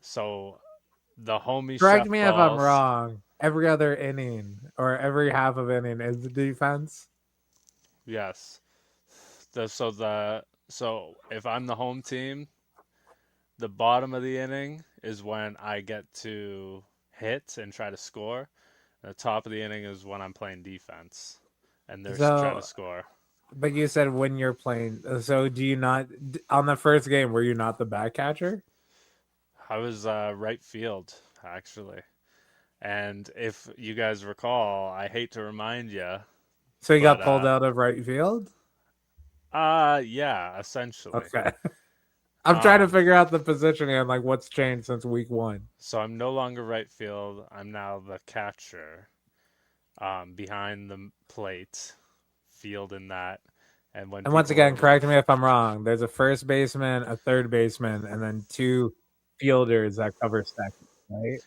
So the homie Correct chef me balls, if I'm wrong. Every other inning or every half of inning is the defense. Yes. So if I'm the home team, the bottom of the inning is when I get to hit and try to score. The top of the inning is when I'm playing defense, and they're trying to score. But you said when you're playing. So do you not on the first game? Were you not the back catcher? I was right field actually, and if you guys recall, I hate to remind you. So you got pulled out of right field? Yeah, essentially. Okay. I'm trying to figure out the positioning and like what's changed since week 1. So I'm no longer right field. I'm now the catcher, behind the plate, field in that. And when And once people again, were correct me if I'm wrong. There's a first baseman, a third baseman, and then 2 fielders that cover second, right?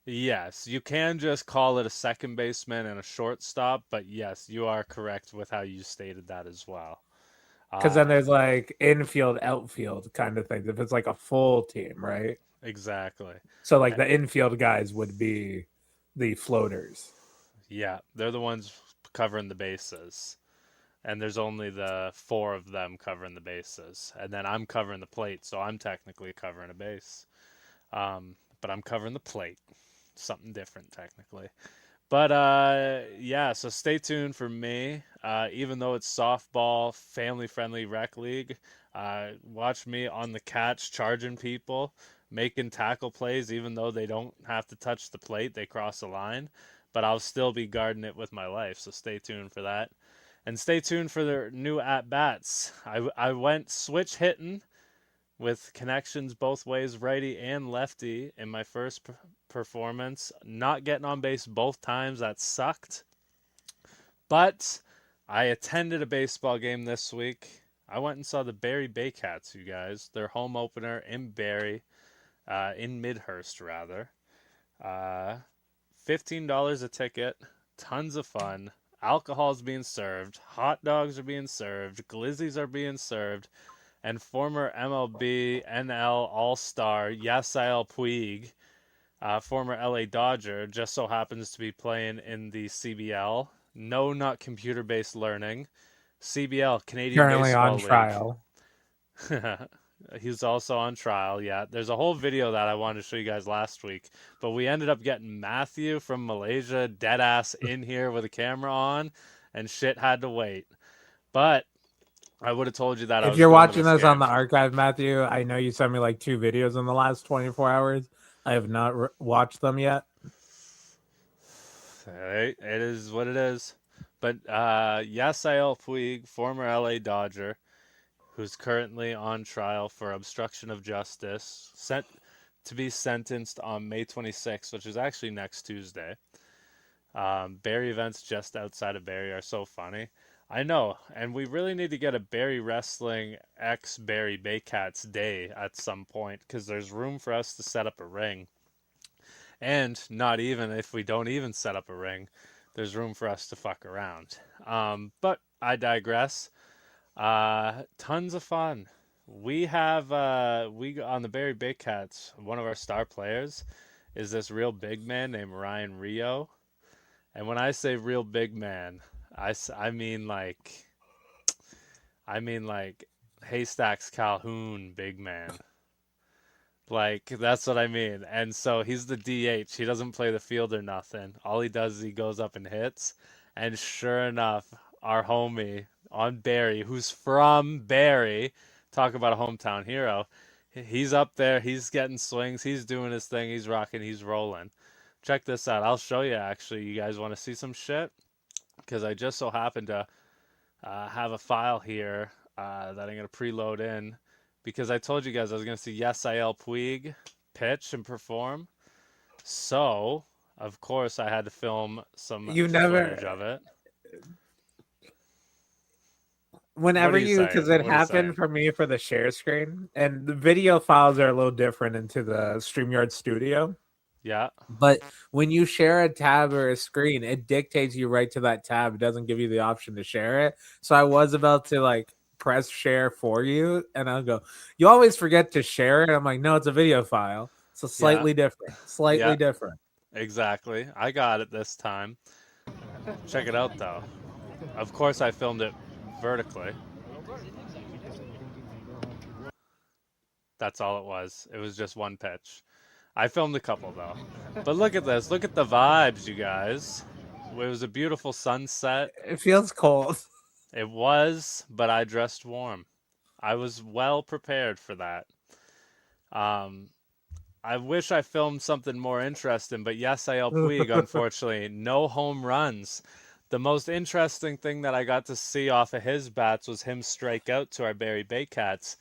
Yes, you can just call it a second baseman and a shortstop, but yes, you are correct with how you stated that as well. Because then there's like infield, outfield kind of things. If it's like a full team, right? Exactly. So like the infield guys would be the floaters. Yeah, they're the ones covering the bases. And there's only the 4 of them covering the bases. And then I'm covering the plate, so I'm technically covering a base. But I'm covering the plate. Something different, technically. But yeah, so stay tuned for me. Even though it's softball, family-friendly rec league, watch me on the catch, charging people, making tackle plays. Even though they don't have to touch the plate, they cross the line. But I'll still be guarding it with my life. So stay tuned for that, and stay tuned for their new at bats. I went switch hitting with connections both ways, righty and lefty, in my first performance. Not getting on base both times, that sucked. But I attended a baseball game this week. I went and saw the Barrie Baycats, you guys. Their home opener in Barrie, in Midhurst, rather. $15 a ticket, tons of fun. Alcohol's being served, hot dogs are being served, glizzies are being served, and former MLB NL All-Star Yasiel Puig, former LA Dodger, just so happens to be playing in the CBL. No, not computer-based learning. CBL, Canadian Currently on Baseball trial. League. He's also on trial, yeah. There's a whole video that I wanted to show you guys last week, but we ended up getting Matthew from Malaysia deadass in here with a camera on, and shit had to wait. But I would have told you that I If was you're going to watching this this on game. the archive, Matthew, I know you sent me like 2 videos in the last 24 hours. I have not watched them yet. Hey, it is what it is. But Yasiel Puig, former LA Dodger, who's currently on trial for obstruction of justice, sent to be sentenced on May 26th, which is actually next Tuesday. Barrie events just outside of Barrie are so funny. I know, and we really need to get a Barrie Wrestling X Barrie Baycats day at some point, because there's room for us to set up a ring. And not even if we don't even set up a ring, there's room for us to fuck around. But I digress. Tons of fun. We have we on the Barrie Baycats, one of our star players is this real big man named Ryan Rio. And when I say real big man, I mean like Haystacks Calhoun big man. Like, that's what I mean. And so he's the DH. He doesn't play the field or nothing. All he does is he goes up and hits. And sure enough, our homie on Barrie, who's from Barrie, talk about a hometown hero, he's up there. He's getting swings. He's doing his thing. He's rocking. He's rolling. Check this out. I'll show you, actually. You guys want to see some shit? Because I just so happen to have a file here that I'm going to preload in, because I told you guys I was going to see Yasiel Puig pitch and perform. So, of course, I had to film some footage of it. Whenever you because saying? it What are you happened saying? for me for the share screen, and the video files are a little different into the StreamYard Studio. Yeah. But when you share a tab or a screen, it dictates you right to that tab. It doesn't give you the option to share it. So I was about to like press share for you, and I'll go, you always forget to share it. I'm like, no, it's a video file. So slightly different. Slightly different. Exactly. I got it this time. Check it out, though. Of course, I filmed it vertically. That's all it was. It was just one pitch. I filmed a couple, though. But look at this. Look at the vibes, you guys. It was a beautiful sunset. It feels cold. It was, but I dressed warm. I was well prepared for that. I wish I filmed something more interesting, but Yasiel Puig, unfortunately, no home runs. The most interesting thing that I got to see off of his bats was him strike out to our Barrie Baycats.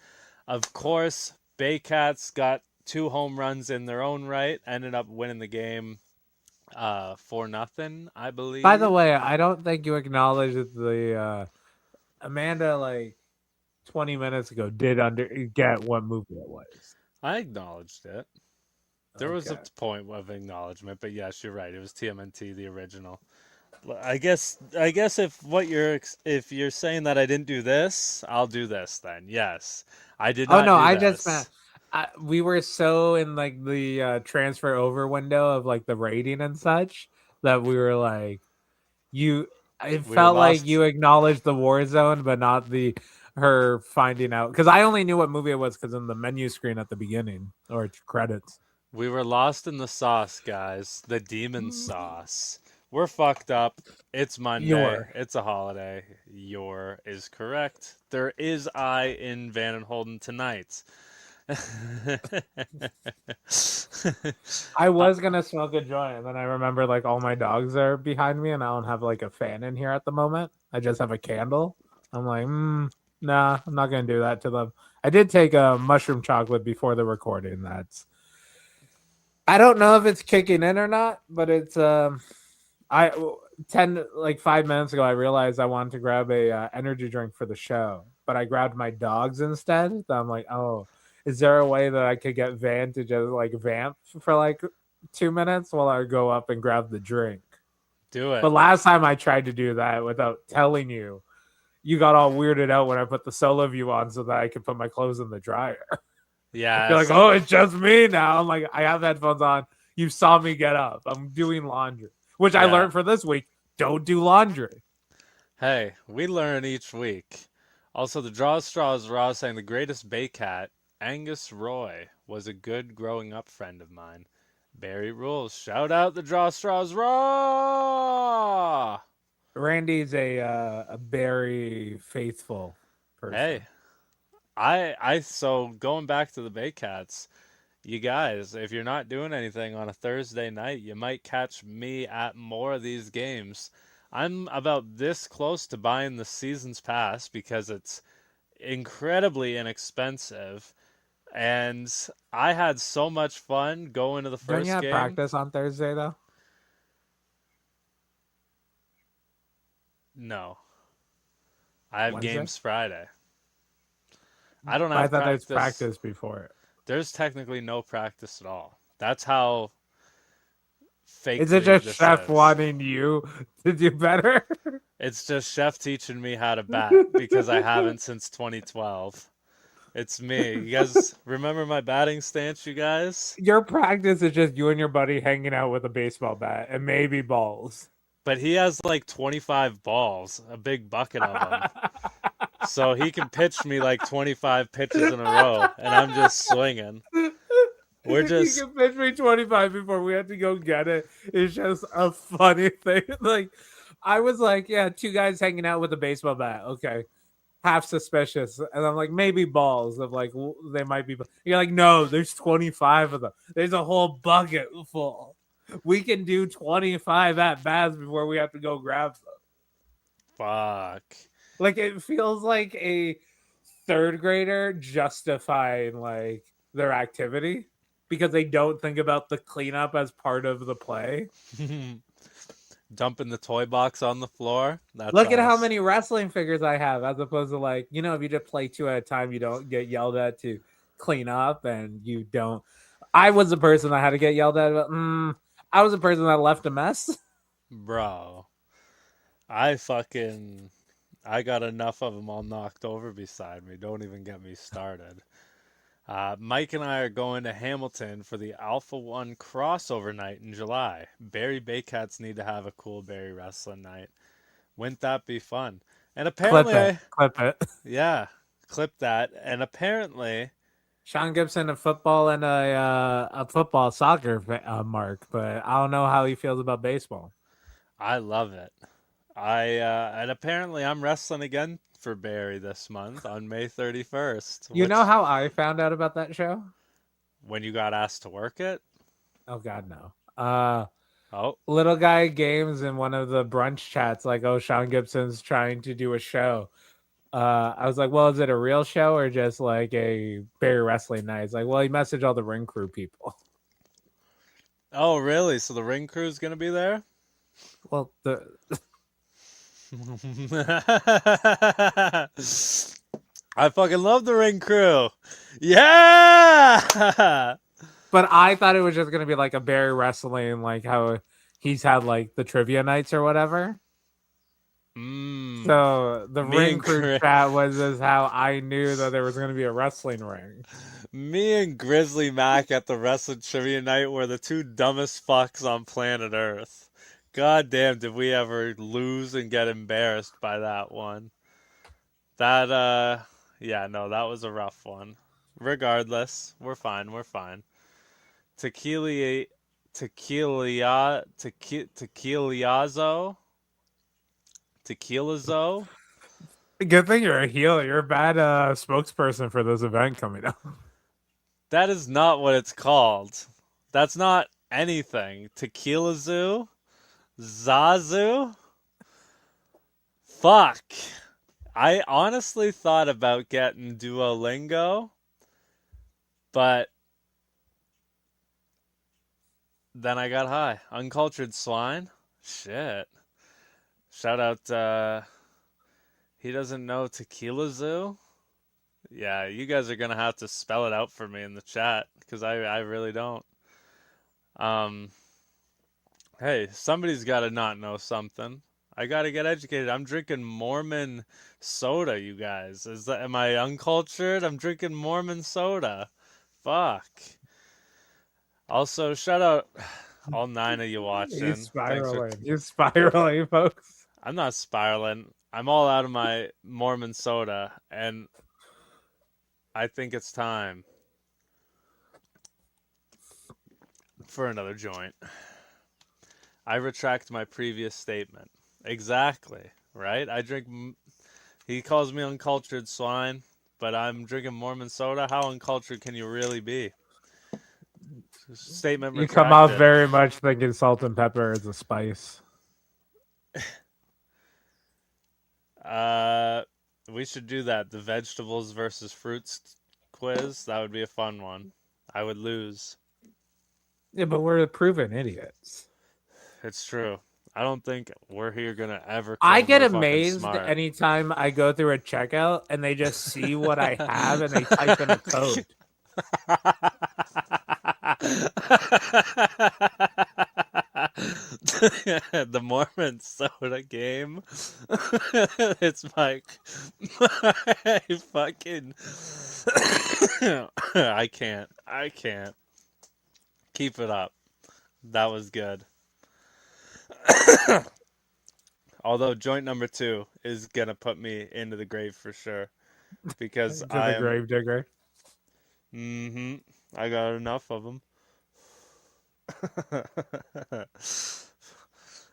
Of course, Baycats got 2 home runs in their own right, ended up winning the game For nothing, I believe. By the way, I don't think you acknowledged the Amanda, like 20 minutes ago, did get what movie it was. I acknowledged it. There was a Okay. point of acknowledgement, but yes, you're right. It was TMNT, the original. I guess if you're saying that I didn't do this, I'll do this then. Yes, I did Oh not no, do I just meant this. we were so in like the transfer over window of like the rating and such that we were like you. It We were felt like lost. you acknowledged the war zone, but not the her finding out because I only knew what movie it was because in the menu screen at the beginning or credits. We were lost in the sauce, guys. The demon sauce. We're fucked up. It's Monday. Your It's a holiday. Your is correct. There is I in Van and Holden tonight. I was gonna smoke a joint, and then I remember like all my dogs are behind me, and I don't have like a fan in here at the moment. I just have a candle. I'm like, nah, I'm not gonna do that to them. I did take a mushroom chocolate before the recording. I don't know if it's kicking in or not, but it's I 5 minutes ago I realized I wanted to grab a energy drink for the show, but I grabbed my dogs instead. So I'm like, oh, is there a way that I could get Van to just like vamp for like 2 minutes while I go up and grab the drink? Do it. But last time I tried to do that without telling you, you got all weirded out when I put the solo view on so that I could put my clothes in the dryer. Yeah. You're like, oh, it's just me now. I'm like, I have headphones on. You saw me get up. I'm doing laundry, which I Yeah. learned for this week. Don't do laundry. Hey, we learn each week. Also, the Draw Straws Raw saying the greatest Baycat, Angus Roy, was a good growing up friend of mine. Barry Rules. Shout out the Draw Straws Raw! Randy's a very faithful person. Hey, so going back to the Baycats, you guys, if you're not doing anything on a Thursday night, you might catch me at more of these games. I'm about this close to buying the season's pass because it's incredibly inexpensive. And I had so much fun going to the Don't you first have game. practice on Thursday though? No. I have Wednesday? games Friday. I don't I have thought there's practice. practice before it. There's technically no practice at all. That's how fake Is it just this Chef is. wanting you to do better? It's just Chef teaching me how to bat because I haven't since 2012. It's me. You guys remember my batting stance, you guys? Your practice is just you and your buddy hanging out with a baseball bat and maybe balls. But he has like 25 balls, a big bucket of them. So he can pitch me like 25 pitches in a row, and I'm just swinging. We're just. You can pitch me 25 before we had to go get it. It's just a funny thing. Like, I was like, yeah, two guys hanging out with a baseball bat. Okay. Half suspicious. And I'm like, maybe balls of like, they might be. You're like, no, there's 25 of them. There's a whole bucket full. We can do 25 at bats before we have to go grab them. Fuck. Like, it feels like a third grader justifying like their activity because they don't think about the cleanup as part of the play. Dumping the toy box on the floor. That's Look at how us. many wrestling figures I have, as opposed to like, if you just play two at a time, you don't get yelled at to clean up, and you don't. I was the person that had to get yelled at. I was the person that left a mess. Bro. I got enough of them all knocked over beside me. Don't even get me started. Mike and I are going to Hamilton for the Alpha 1 crossover night in July. Barry Baycats need to have a cool Barry wrestling night. Wouldn't that be fun? And apparently, Clip it. yeah, clip that. And apparently, Sean Gibson, a football and a football soccer mark, but I don't know how he feels about baseball. I love it. And apparently I'm wrestling again for Barry this month on May 31st. You know how I found out about that show? When you got asked to work it? Oh God, no. Oh, Little guy games in one of the brunch chats, like, oh, Sean Gibson's trying to do a show. I was like, well, is it a real show or just like a Barry wrestling night? It's like, well, he messaged all the ring crew people. Oh, really? So the ring crew's gonna be there? Well, I fucking love the ring crew. Yeah. but I thought it was just gonna be like a Barry wrestling, like how he's had like the trivia nights or whatever. Mm, So the me ring and crew Chris, chat was is how I knew that there was gonna be a wrestling ring. me and Grizzly Mac at the wrestling trivia night were the two dumbest fucks on planet Earth. God damn, did we ever lose and get embarrassed by that one? That yeah, no, that was a rough one. Regardless, we're fine, we're fine. Tequila Tequilazo? Tequilazo? Good thing you're a heel. You're a bad spokesperson for this event coming up. That is not what it's called. That's not anything. Tequila Zoo? Zazu? Fuck. I honestly thought about getting Duolingo, but then I got high. Uncultured swine? Shit. Shout out, he doesn't know Tequila Zoo? Yeah, you guys are gonna have to spell it out for me in the chat, because I really don't. Um, hey, somebody's gotta not know something. I gotta get educated. I'm drinking Mormon soda, you guys. Am I uncultured? I'm drinking Mormon soda. Fuck. Also, shout out all 9 of you watching. He's Thanks for. spiraling. He's spiraling, folks. I'm not spiraling. I'm all out of my Mormon soda, and I think it's time for another joint. I retract my previous statement. Exactly, right? He calls me uncultured swine, but I'm drinking Mormon soda. How uncultured can you really be? Statement You come off retracted. very much thinking salt and pepper is a spice. We should do that. The vegetables versus fruits quiz. That would be a fun one. I would lose. Yeah, but we're proven idiots. It's true. I don't think we're here gonna ever. I Claim get we're fucking amazed smart. anytime I go through a checkout and they just see what I have and they type in a code. The Mormon soda game. It's like I fucking I can't keep it up. That was good. Although joint number 2 is gonna put me into the grave for sure, because To I the am. grave digger. I got enough of them.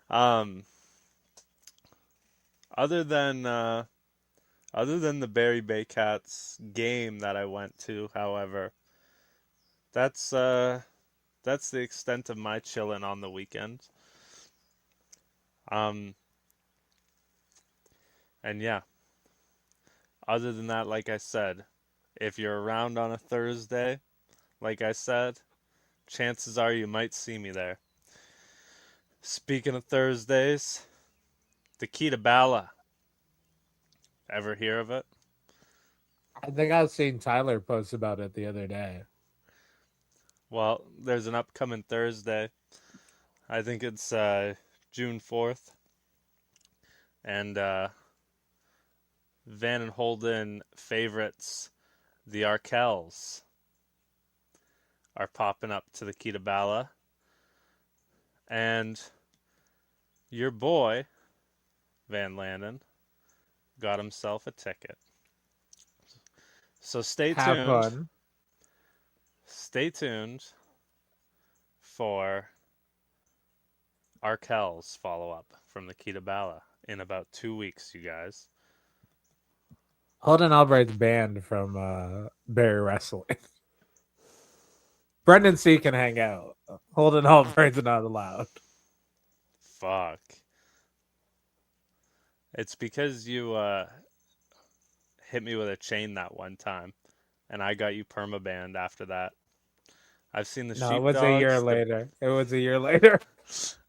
um, other than the Barry Bay Cats game that I went to, however, that's the extent of my chilling on the weekend. And yeah, other than that, like I said, if you're around on a Thursday, like I said, chances are you might see me there. Speaking of Thursdays, the Key to Bala. Ever hear of it? I think I was seeing Tyler post about it the other day. Well, there's an upcoming Thursday. I think it's June 4th. And Van and Holden favorites, the Arkells, are popping up to the Key to Bala. And your boy, Van Landen, got himself a ticket. So stay Have tuned. fun. Stay tuned for Arkell's follow-up from the Key to Bala in about 2 weeks, you guys. Holden Albright's banned from Barry Wrestling. Brendan C can hang out. Holden Albright's not allowed. Fuck. It's because you hit me with a chain that one time, and I got you permabanned after that. I've seen the No, it was a year sheepdogs. later. It was a year later.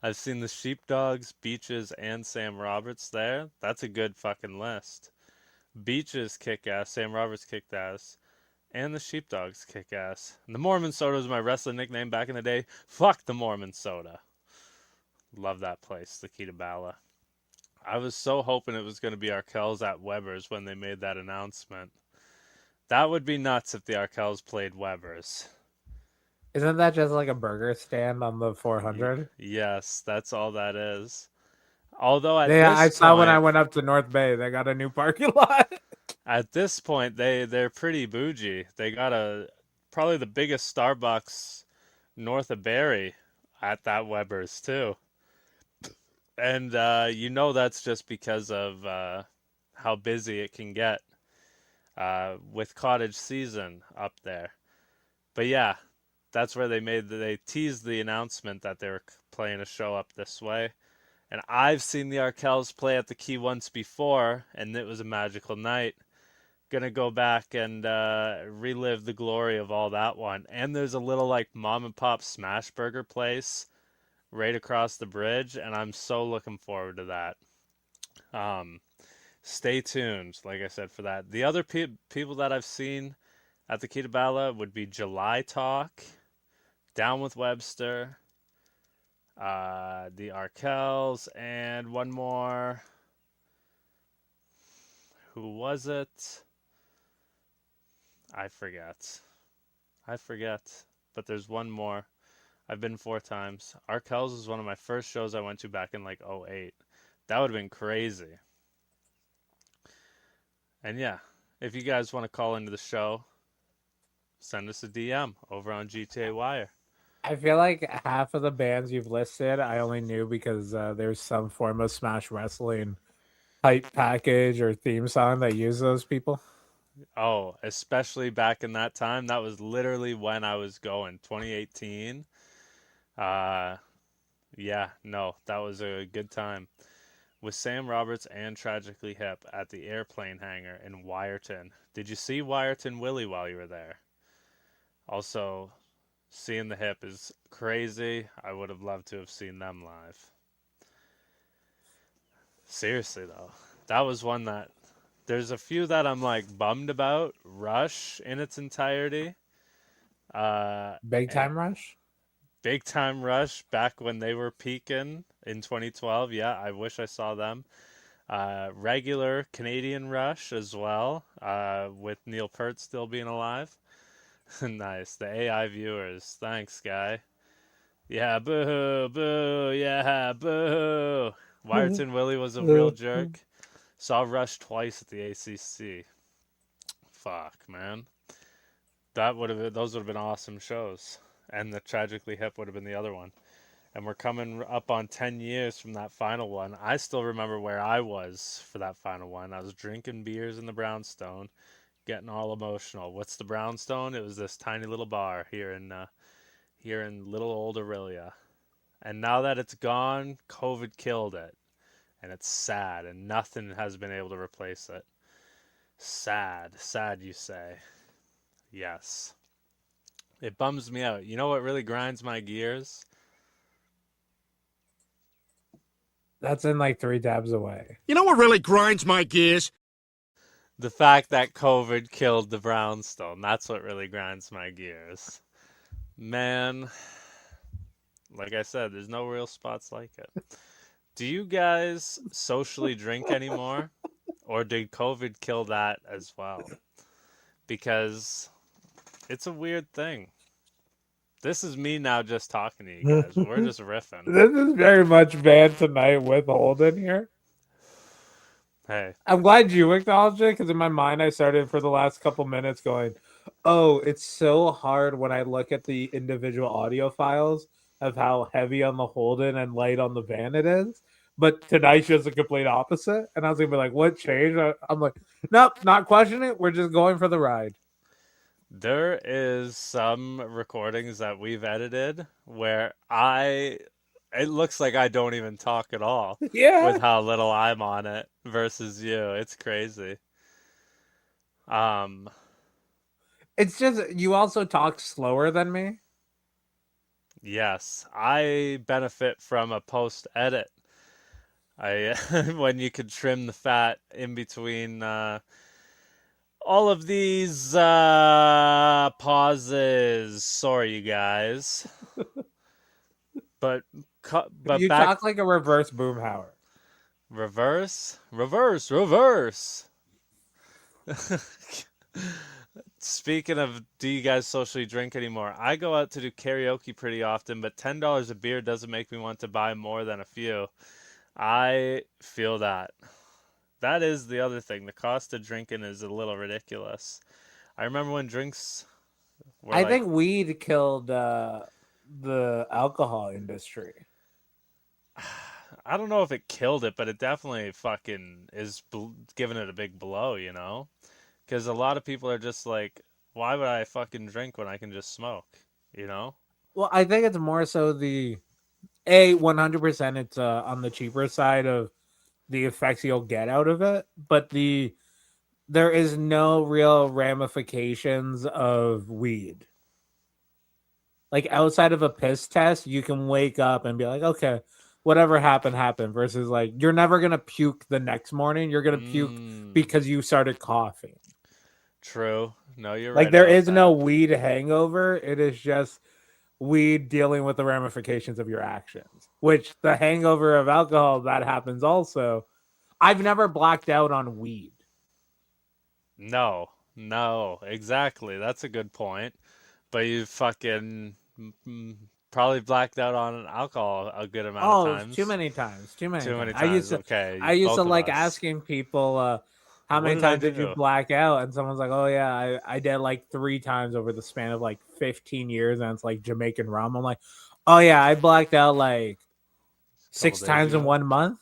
I've seen the sheepdogs, beaches, and Sam Roberts there. That's a good fucking list. Beaches kick ass. Sam Roberts kicked ass. And the sheepdogs kick ass. And the Mormon Soda was my wrestling nickname back in the day. Fuck the Mormon Soda. Love that place, the Key to Bala. I was so hoping it was going to be Arkells at Weber's when they made that announcement. That would be nuts if the Arkells played Weber's. Isn't that just like a burger stand on the 400? Yes, that's all that is. Although at Yeah, this I saw when I point, went up to North Bay, they got a new parking lot. at this point, they're pretty bougie. They got probably the biggest Starbucks north of Barrie at that Weber's too. And that's just because of how busy it can get with cottage season up there. But yeah, that's where they teased the announcement that they were playing a show up this way. And I've seen the Arkells play at the Key once before, and it was a magical night. Gonna go back and relive the glory of all that one. And there's a little like mom and pop smash burger place right across the bridge, and I'm so looking forward to that. Stay tuned, like I said, for that. The other people that I've seen at the Key to Bala would be July Talk, Down with Webster, the Arkells, and one more. Who was it? I forget. But there's one more. I've been 4 times. Arkells was one of my first shows I went to back in like 08. That would have been crazy. And yeah, if you guys want to call into the show, send us a DM over on GTA Wire. I feel like half of the bands you've listed, I only knew because there's some form of Smash Wrestling hype package or theme song that use those people. Oh, especially back in that time. That was literally when I was going, 2018. Yeah, no, that was a good time. With Sam Roberts and Tragically Hip at the airplane hangar in Wyerton. Did you see Wyerton Willie while you were there? Also, seeing the Hip is crazy. I would have loved to have seen them live. Seriously, though, that was one that... There's a few that I'm, like, bummed about. Rush in its entirety. Big Time Rush? Big Time Rush back when they were peaking in 2012. Yeah, I wish I saw them. Regular Canadian Rush as well, with Neil Peart still being alive. Nice. The AI viewers. Thanks, guy. Yeah, boo, boo, yeah, boo. Wyerton Willie was a real jerk. Saw Rush twice at the ACC. Fuck, man. Those would have been awesome shows. And the Tragically Hip would have been the other one. And we're coming up on 10 years from that final one. I still remember where I was for that final one. I was drinking beers in the Brownstone, getting all emotional. What's the Brownstone? It was this tiny little bar here in little old Aurelia. And now that it's gone, COVID killed it. And it's sad, and nothing has been able to replace it. Sad, you say. Yes. It bums me out. You know what really grinds my gears? That's in like 3 tabs away. You know what really grinds my gears? The fact that COVID killed the Brownstone. That's what really grinds my gears. Man, like I said, there's no real spots like it. Do you guys socially drink anymore? Or did COVID kill that as well? Because it's a weird thing. This is me now just talking to you guys. We're just riffing. This is very much Band Tonight with Holden here. Hey. I'm glad you acknowledged it, because in my mind I started for the last couple minutes going, oh, it's so hard when I look at the individual audio files of how heavy on the Holden and light on the van it is. But tonight's just the complete opposite. And I was going to be like, what changed? I'm like, nope, not questioning it. We're just going for the ride. There is some recordings that we've edited where it looks like I don't even talk at all. Yeah. With how little I'm on it versus you. It's crazy. It's just, you also talk slower than me. Yes, I benefit from a post edit. I when you could trim the fat in between all of these pauses. Sorry, you guys. But but You back talk like a reverse boomhauer. reverse. Speaking of, do you guys socially drink anymore? I go out to do karaoke pretty often, but $10 a beer doesn't make me want to buy more than a few. I feel that. That is the other thing. The cost of drinking is a little ridiculous. I remember when drinks were I like, think weed killed the alcohol industry. I don't know if it killed it, but it definitely fucking is giving it a big blow, Because a lot of people are just like, why would I fucking drink when I can just smoke, you know? Well, I think it's more so the a 100%. It's on the cheaper side of the effects you'll get out of it, but there is no real ramifications of weed. Like outside of a piss test, you can wake up and be like, okay, whatever happened happened. Versus like you're never gonna puke the next morning. You're gonna puke because you started coughing. True. No, you're Like right there about is no that. weed hangover. It is just weed dealing with the ramifications of your actions. Which the hangover of alcohol that happens also. I've never blacked out on weed. No, exactly. That's a good point. But you fucking probably blacked out on alcohol a good amount of Oh, too times. many times. Too many Too times. many times. I Okay, used to both of like us. asking people how What many did I times did you do? black out? And someone's like, oh yeah, I did like 3 times over the span of like 15 years, and it's like Jamaican rum. I'm like, oh yeah, I blacked out like A couple six days times in ago. 1 month.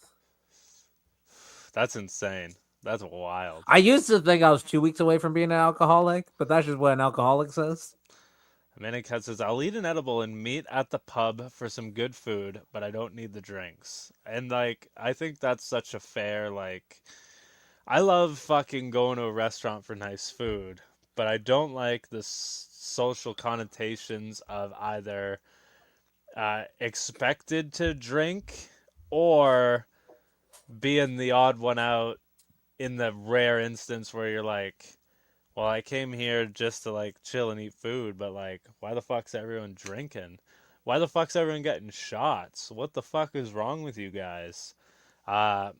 That's insane. That's wild. I used to think I was 2 weeks away from being an alcoholic, but that's just what an alcoholic says. Manicat says, I'll eat an edible and meet at the pub for some good food, but I don't need the drinks. And, like, I think that's such a fair, like, I love fucking going to a restaurant for nice food, but I don't like the social connotations of either expected to drink or being the odd one out in the rare instance where you're like, well, I came here just to like chill and eat food, but like, why the fuck's everyone drinking? Why the fuck's everyone getting shots? What the fuck is wrong with you guys? Uh,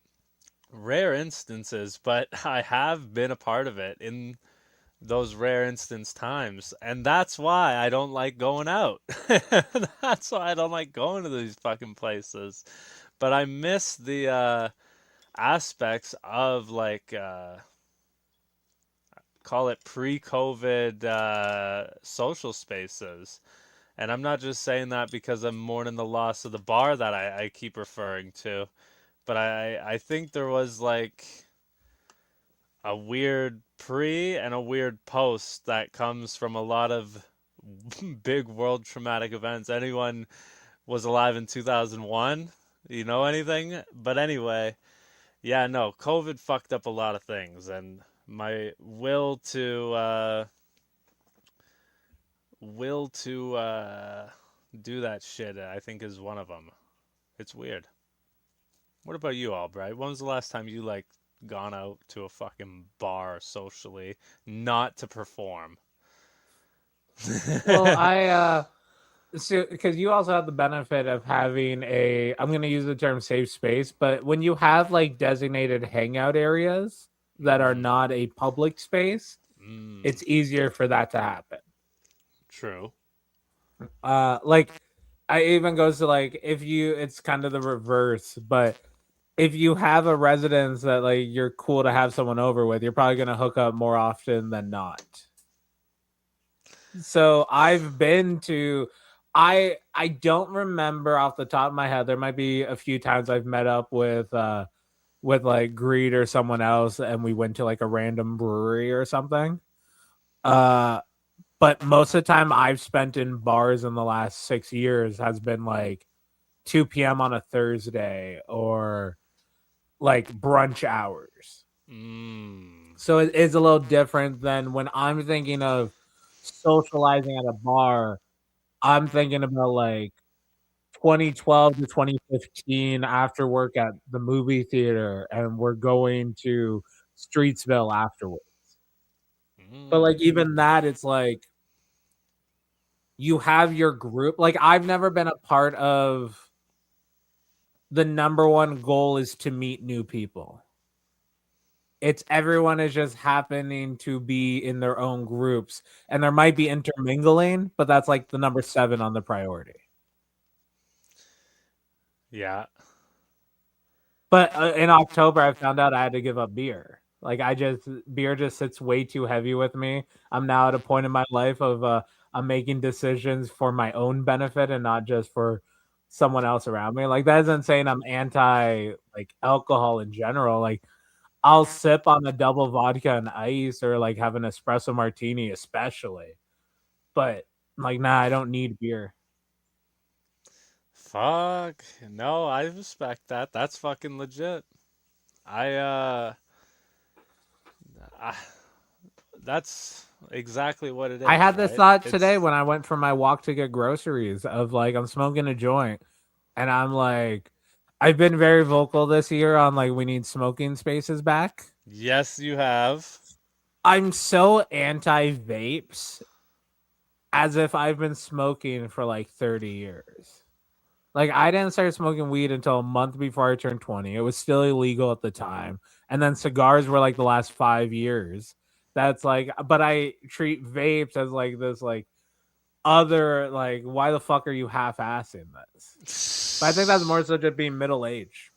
Rare instances, but I have been a part of it in those rare instance times, and that's why I don't like going out. That's why I don't like going to these fucking places. But I miss the aspects of like call it pre-COVID social spaces. And I'm not just saying that because I'm mourning the loss of the bar that I keep referring to, but I think there was like a weird pre and a weird post that comes from a lot of big world traumatic events. Anyone was alive in 2001? You know anything? But anyway, yeah, no, COVID fucked up a lot of things, and my will to do that shit, I think, is one of them. It's weird. What about you, Albright? When was the last time you like gone out to a fucking bar socially, not to perform? Well, I so because you also have the benefit of having a I'm going to use the term safe space, but when you have like designated hangout areas that are Mm, not a public space, mm, it's easier for that to happen. true. Like I even goes to like if you it's kind of the reverse, but if you have a residence that like you're cool to have someone over with, you're probably going to hook up more often than not. So I've been to I don't remember off the top of my head. There might be a few times I've met up with like Greed or someone else and we went to like a random brewery or something. Uh but most of the time I've spent in bars in the last 6 years has been like 2 p.m. on a Thursday or like brunch hours. Mm, So it is a little different than when I'm thinking of socializing at a bar. I'm thinking about like 2012 to 2015 after work at the movie theater, and we're going to Streetsville afterwards. But like even that, it's like you have your group. Like I've never been a part of the number one goal is to meet new people. It's everyone is just happening to be in their own groups, and there might be intermingling, but that's like the number 7 on the priority. Yeah. But in October, I found out I had to give up beer. Like beer just sits way too heavy with me. I'm now at a point in my life of I'm making decisions for my own benefit and not just for someone else around me. Like that isn't saying I'm anti like alcohol in general. Like I'll sip on a double vodka and ice or like have an espresso martini, especially. But like, nah, I don't need beer. Fuck. No, I respect that. That's fucking legit. I I, that's exactly what it I is, had this right? thought today It's when I went for my walk to get groceries of like I'm smoking a joint and I'm like I've been very vocal this year on like we need smoking spaces back. yes, you have. I'm so anti vapes as if I've been smoking for like 30 years. Like I didn't start smoking weed until a month before I turned 20. It was still illegal at the time. And then cigars were like the last 5 years. That's like but I treat vapes as like this like other like why the fuck are you half-assing this? But I think that's more so just being middle aged.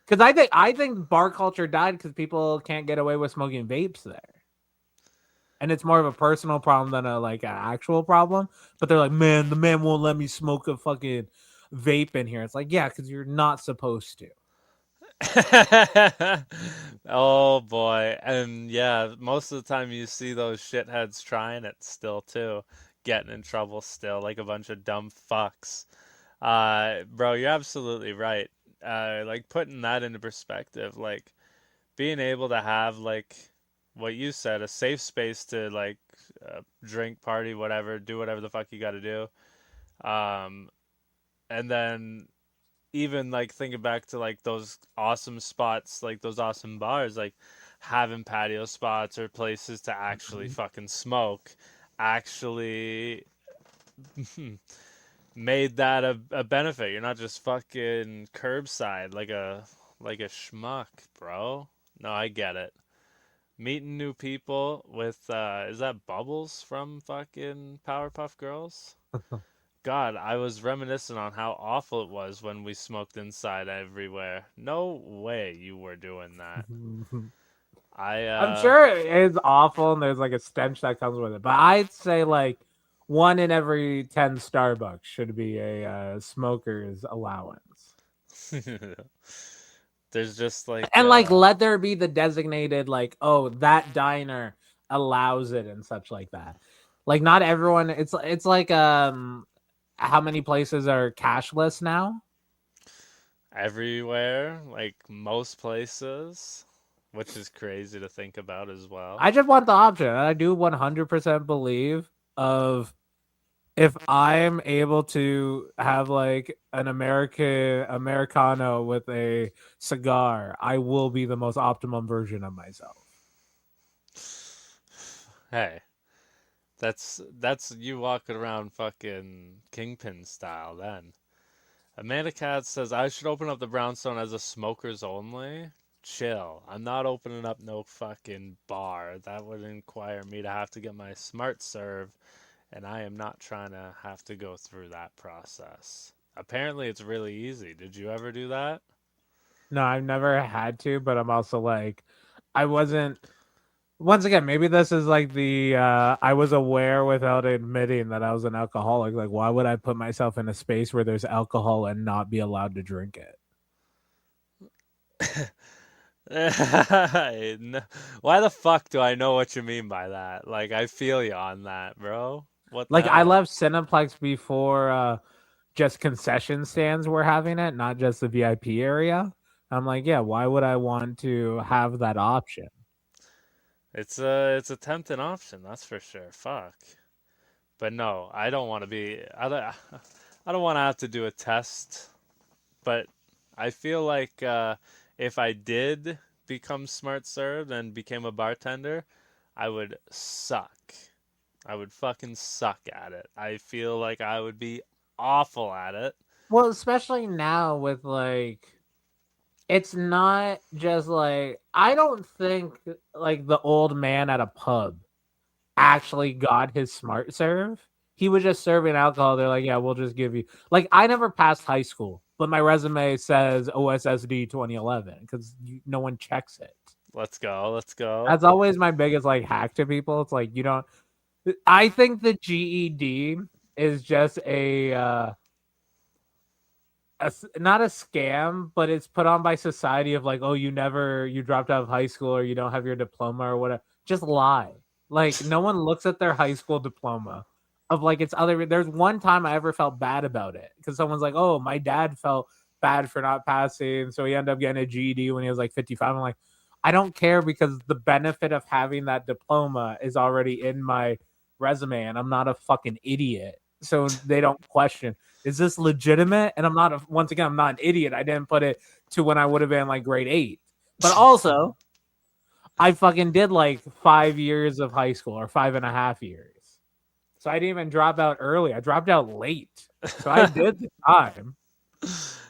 Because I think bar culture died because people can't get away with smoking vapes there, and it's more of a personal problem than a like an actual problem. But they're like, man, the man won't let me smoke a fucking vape in here. It's like, yeah, because you're not supposed to. Oh boy. And yeah, most of the time you see those shitheads trying it still too, getting in trouble still, like a bunch of dumb fucks. Bro, you're absolutely right. Like putting that into perspective, like being able to have like what you said, a safe space to like drink, party, whatever, do whatever the fuck you got to do. Um, and then even like thinking back to like those awesome spots, like those awesome bars, like having patio spots or places to actually fucking smoke, actually made that a benefit. You're not just fucking curbside like a schmuck, bro. No, I get it. Meeting new people with is that Bubbles from fucking Powerpuff Girls? God, I was reminiscent on how awful it was when we smoked inside everywhere. No way you were doing that. I I'm sure it's awful and there's like a stench that comes with it, but I'd say like 1 in every 10 Starbucks should be a smoker's allowance. there's just like And like let there be the designated like oh that diner allows it and such like that. Like not everyone it's like how many places are cashless now? everywhere, like most places, which is crazy to think about as well. I just want the option. I do 100% believe of if I'm able to have like an Americano with a cigar, I will be the most optimum version of myself. Hey, that's you walking around fucking kingpin style then. Amanda Katz says I should open up the brownstone as a smokers only. Chill. I'm not opening up no fucking bar. That would require me to have to get my smart serve, and I am not trying to have to go through that process. Apparently it's really easy. Did you ever do that? No, I've never had to, but I'm also like I wasn't once again, maybe this is like the I was aware without admitting that I was an alcoholic. Like, why would I put myself in a space where there's alcohol and not be allowed to drink it? Why the fuck do I know what you mean by that? Like, I feel you on that, bro. What the Like, I hell? left Cineplex before just concession stands were having it, not just the VIP area. I'm like, yeah, why would I want to have that option? It's a tempting option, that's for sure. Fuck. But no, I don't want to be. I don't want to have to do a test. But I feel like if I did become smart served and became a bartender, I would suck. I would fucking suck at it. I feel like I would be awful at it. Well, especially now with like, it's not just like, I don't think like the old man at a pub actually got his smart serve. He was just serving alcohol. They're like, yeah, we'll just give you. Like, I never passed high school, but my resume says OSSD 2011 because no one checks it. Let's go. Let's go. That's always my biggest like hack to people. It's like, you don't. I think the GED is just not a scam, but it's put on by society of like, oh, you dropped out of high school or you don't have your diploma or whatever. Just lie. Like, no one looks at their high school diploma of like it's other. There's one time I ever felt bad about it because someone's like, oh, my dad felt bad for not passing, so he ended up getting a GED when he was like 55. I'm like, I don't care because the benefit of having that diploma is already in my resume, and I'm not a fucking idiot. So they don't question, is this legitimate? And I'm not once again, I'm not an idiot. I didn't put it to when I would have been like grade 8. But also, I fucking did like 5 years of high school or 5.5 years. So I didn't even drop out early. I dropped out late. So I did the time.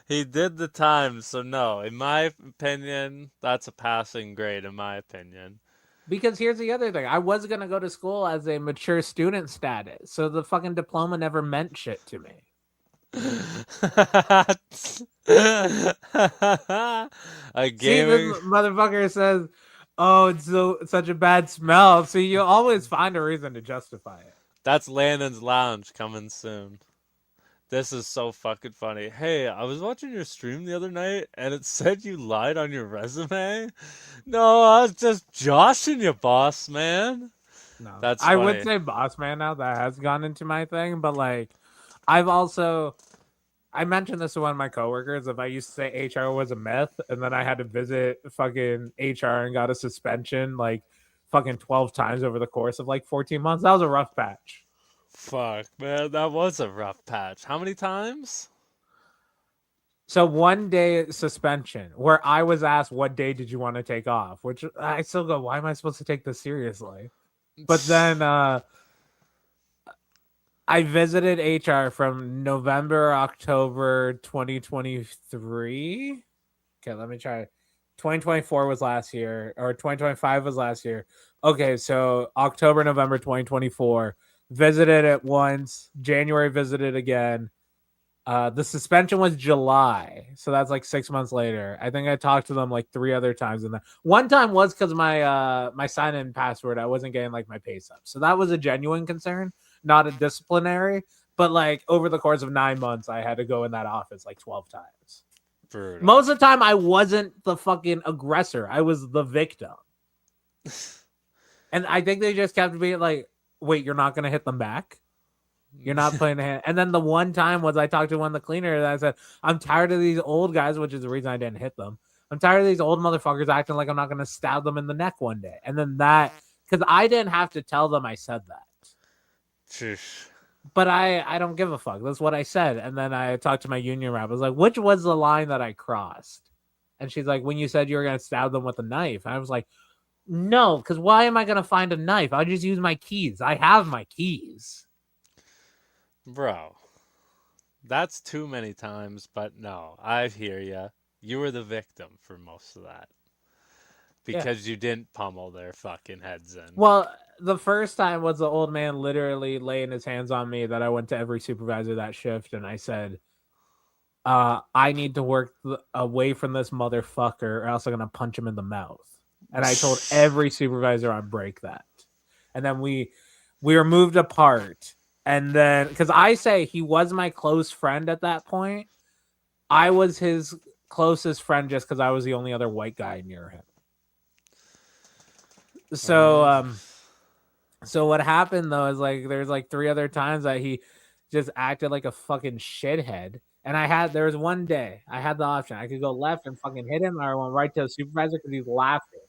He did the time, so no. In my opinion, that's a passing grade, in my opinion. Because here's the other thing. I was going to go to school as a mature student status. So the fucking diploma never meant shit to me. A See, this motherfucker says, oh, it's such a bad smell. So you always find a reason to justify it. That's Landon's Lounge coming soon. This is so fucking funny. Hey, I was watching your stream the other night and it said you lied on your resume. No, I was just joshing you, boss man. No, that's I funny. would say boss man now. That has gone into my thing, but like, I mentioned this to one of my coworkers. If I used to say HR was a myth, and then I had to visit fucking HR and got a suspension like fucking 12 times over the course of like 14 months. That was a rough patch. Fuck, man, that was a rough patch. How many times? So 1 day suspension where I was asked, what day did you want to take off? Which I still go, why am I supposed to take this seriously? But then I visited HR from November, October 2023. Okay, let me try. 2024 was last year, or 2025 was last year. Okay, so October, November 2024. Visited it once. January visited again. The suspension was July, so that's like 6 months later. I think I talked to them like 3 other times, and one time was because my sign-in password, I wasn't getting like my pay stub, so that was a genuine concern, not a disciplinary. But like over the course of 9 months, I had to go in that office like 12 times. Brutal. Most of the time, I wasn't the fucking aggressor; I was the victim. And I think they just kept being like, "Wait, you're not gonna hit them back? You're not playing a hand." And then the one time was I talked to one of the cleaners and I said, I'm tired of these old guys, which is the reason I didn't hit them. I'm tired of these old motherfuckers acting like I'm not going to stab them in the neck one day. And then because I didn't have to tell them I said that. Sheesh. But I don't give a fuck. That's what I said. And then I talked to my union rep. I was like, which was the line that I crossed? And she's like, when you said you were going to stab them with a knife. And I was like, no, because why am I going to find a knife? I'll just use my keys. I have my keys. Bro, that's too many times, but no, I hear ya. You were the victim for most of that. Because you didn't pummel their fucking heads in. Well, the first time was the old man literally laying his hands on me that I went to every supervisor that shift and I said, I need to work away from this motherfucker or else I'm going to punch him in the mouth. And I told every supervisor I'd break that. And then we were moved apart. And then, because I say he was my close friend at that point, I was his closest friend just because I was the only other white guy near him. So, so what happened though is like there's like 3 other times that he just acted like a fucking shithead. And there was one day I had the option. I could go left and fucking hit him, or I went right to the supervisor because he's laughing.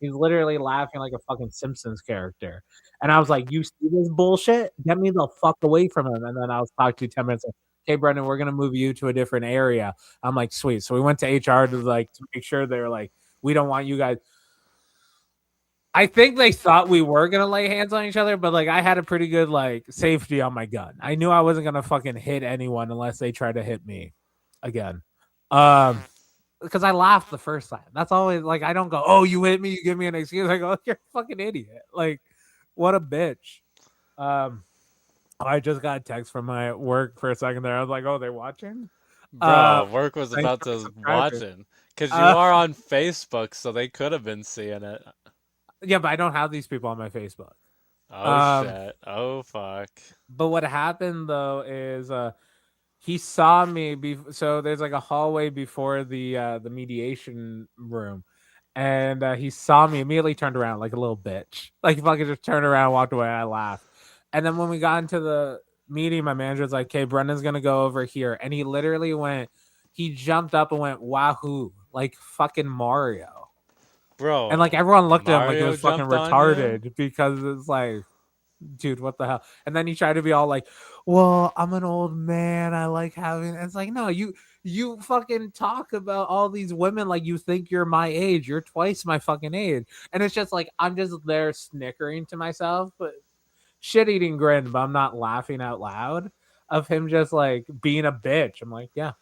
He's literally laughing like a fucking Simpsons character. And I was like, "You see this bullshit? Get me the fuck away from him." And then I was talking to you 10 minutes. Like, "Okay, Brendan, we're gonna move you to a different area." I'm like, "Sweet." So we went to HR to make sure they're like, "We don't want you guys." I think they thought we were gonna lay hands on each other, but like I had a pretty good like safety on my gun. I knew I wasn't gonna fucking hit anyone unless they tried to hit me again. Because I laughed the first time. That's always like I don't go, "Oh, you hit me, you give me an excuse." I go, "You're a fucking idiot." Like, what a bitch. Um, I just got a text from my work for a second there. I was like, "Oh, they're watching." Bro, work was Thanks about for to subscribing. watching because you are on Facebook, so they could have been seeing it. Yeah, but I don't have these people on my Facebook. Oh shit! Oh fuck! But what happened though is he saw me. So there's like a hallway before the mediation room, and he saw me, immediately turned around like a little bitch, like fucking just turned around, walked away. I laughed, and then when we got into the meeting, my manager was like, "Okay, Brendan's gonna go over here," and he literally went. He jumped up and went "Wahoo!" like fucking Mario, Bro, and like everyone looked at him like it Mario was fucking jumped on you? retarded because it's like, dude, what the hell? And then he tried to be all like, "Well, I'm an old man. I like having." It's like, no, you fucking talk about all these women like you think you're my age. You're twice my fucking age, and it's just like I'm just there snickering to myself, but shit eating grin. But I'm not laughing out loud of him just like being a bitch. I'm like, yeah,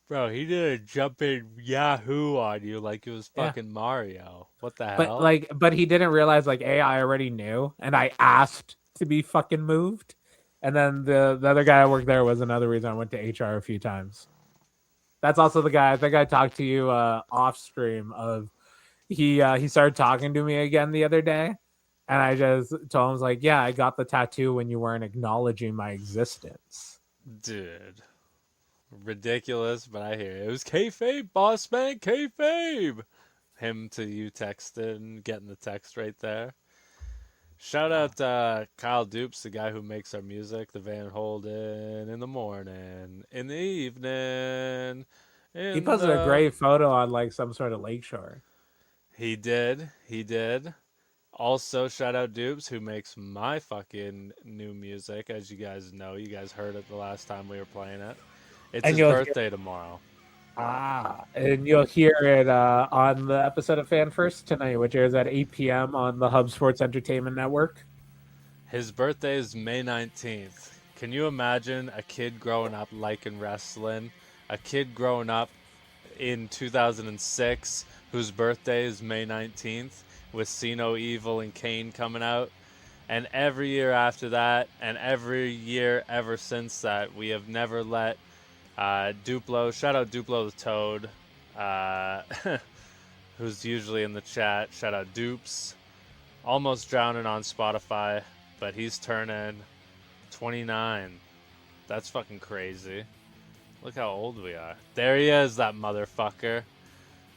Bro, he did a jumping Yahoo on you like it was yeah. fucking Mario. What the But hell? like, but he didn't realize like, I already knew, and I asked to be fucking moved. And then the other guy I worked there was another reason I went to HR a few times. That's also the guy I think I talked to you off stream of. He started talking to me again the other day, and I just told him I was like, "Yeah, I got the tattoo when you weren't acknowledging my existence." Dude. Ridiculous, but I hear it. It was kayfabe, boss man, kayfabe. Him to you texting, getting the text right there. Shout out Kyle Dupes, the guy who makes our music, the Van Holden in the morning, in the evening, He in posted a the. great photo on like some sort of lakeshore. He did. Also, shout out Dupes, who makes my fucking new music. As you guys know, you guys heard it the last time we were playing it. It's And his you'll hear birthday tomorrow. and you'll hear it on the episode of Fan First tonight, which airs at 8 p.m. on the Hub Sports Entertainment Network. His birthday is May 19th. Can you imagine a kid growing up liking wrestling? A kid growing up in 2006 whose birthday is May 19th with See No Evil and Kane coming out? And every year after that, and every year ever since that, we have never let Duplo, shout out Duplo the Toad, uh, who's usually in the chat, shout out Dupes, almost drowning on Spotify, but he's turning 29. That's fucking crazy. Look how old we are. There he is, that motherfucker.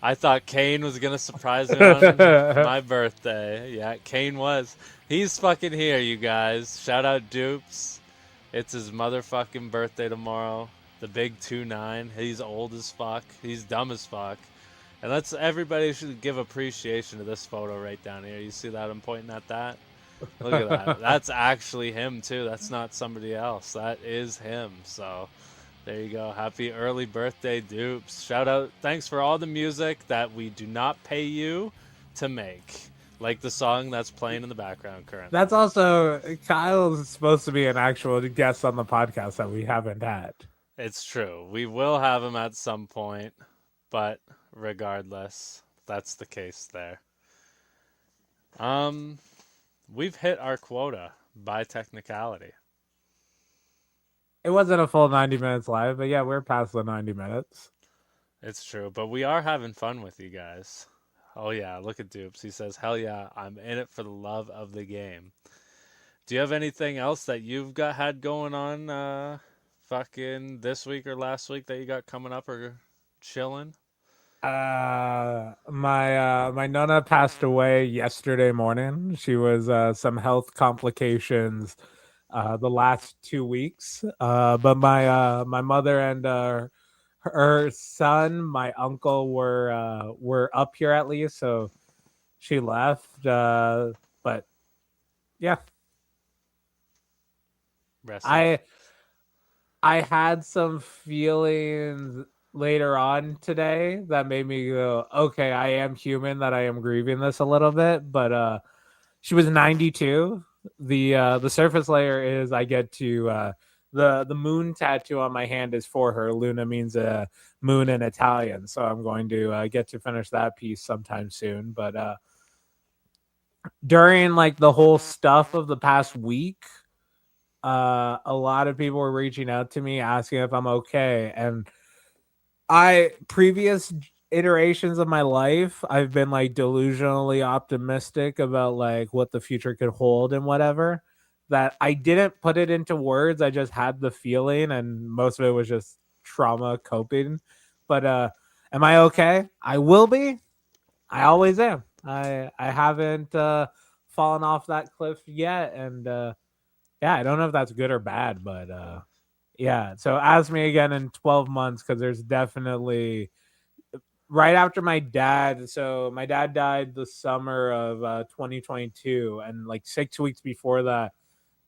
I thought Kane was gonna surprise me on my birthday. Yeah, Kane was. He's fucking here, you guys. Shout out Dupes. It's his motherfucking birthday tomorrow. The big 2-9. He's old as fuck. He's dumb as fuck. And everybody should give appreciation to this photo right down here. You see that? I'm pointing at that. Look at that. That's actually him too. That's not somebody else. That is him. So there you go. Happy early birthday, Dupes. Shout out. Thanks for all the music that we do not pay you to make. Like the song that's playing in the background currently. That's also Kyle's supposed to be an actual guest on the podcast that we haven't had. It's true. We will have him at some point, but regardless, that's the case there. We've hit our quota by technicality. It wasn't a full 90 minutes live, but yeah, we're past the 90 minutes. It's true, but we are having fun with you guys. Oh yeah, look at Dupes. He says, "Hell yeah, I'm in it for the love of the game." Do you have anything else that you've had going on fucking this week or last week that you got coming up or chilling? My nonna passed away yesterday morning. She was some health complications the last 2 weeks. But my mother and her son, my uncle were up here at least, so she left. But yeah, Rest in I I had some feelings later on today that made me go, okay, I am human, that I am grieving this a little bit. But she was 92. The surface layer is I get to the moon tattoo on my hand is for her. Luna means moon in Italian, so I'm going to get to finish that piece sometime soon. But during like the whole stuff of the past week, a lot of people were reaching out to me asking if I'm okay. And previous iterations of my life, I've been like delusionally optimistic about like what the future could hold and whatever. That I didn't put it into words. I just had the feeling, and most of it was just trauma coping. But am I okay? I will be. I always am. I haven't fallen off that cliff yet, and yeah, I don't know if that's good or bad, but yeah. So ask me again in 12 months, because there's definitely right after my dad. So my dad died the summer of 2022, and like 6 weeks before that,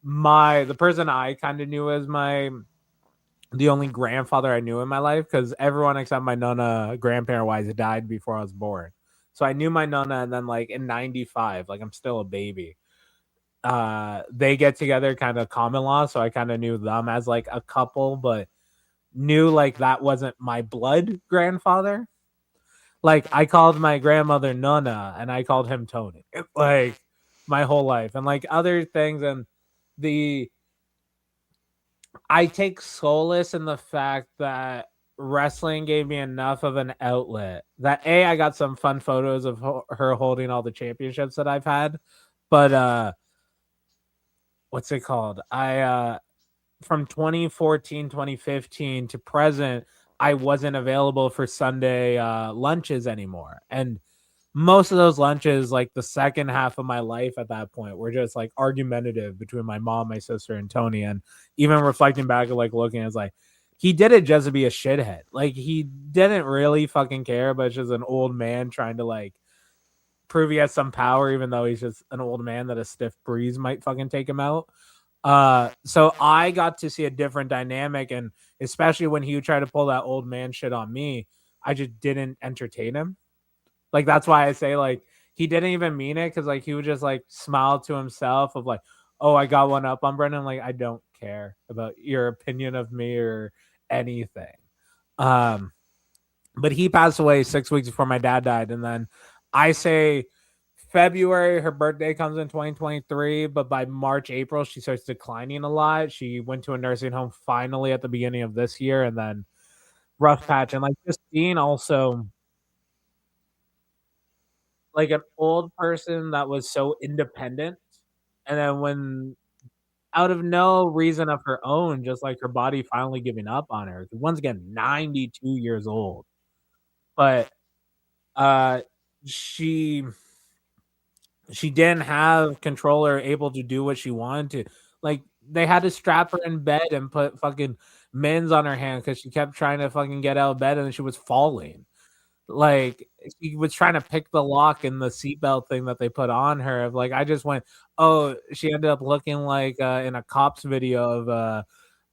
the person I kind of knew as the only grandfather I knew in my life, because everyone except my nonna, grandparent wise, died before I was born. So I knew my nonna, and then like in '95, like I'm still a baby. They get together, kind of common law, so I kind of knew them as like a couple, but knew like that wasn't my blood grandfather. Like I called my grandmother Nonna, and I called him Tony, like my whole life, and like other things. And the I take solace in the fact that wrestling gave me enough of an outlet that I got some fun photos of her holding all the championships that I've had. But what's it called? I from 2014, 2015 to present, I wasn't available for Sunday lunches anymore. And most of those lunches, like the second half of my life at that point, were just like argumentative between my mom, my sister, and Tony. And even reflecting back and like looking, it's like he did it just to be a shithead. Like he didn't really fucking care, but it's just an old man trying to like prove he has some power, even though he's just an old man that a stiff breeze might fucking take him out. So I got to see a different dynamic, and especially when he would try to pull that old man shit on me, I just didn't entertain him. Like that's why I say like he didn't even mean it, because like he would just like smile to himself of like, oh, I got one up on Brendan. Like I don't care about your opinion of me or anything. Um, but he passed away 6 weeks before my dad died, and then I say February, her birthday comes in 2023, but by March, April, she starts declining a lot. She went to a nursing home finally at the beginning of this year, and then rough patch. And like just being also like an old person that was so independent, and then when out of no reason of her own, just like her body finally giving up on her. Once again, 92 years old, but uh, she she didn't have control or able to do what she wanted to. Like they had to strap her in bed and put fucking mins on her hand because she kept trying to fucking get out of bed, and she was falling. Like she was trying to pick the lock in the seatbelt thing that they put on her. Like I just went, oh, she ended up looking like in a cops video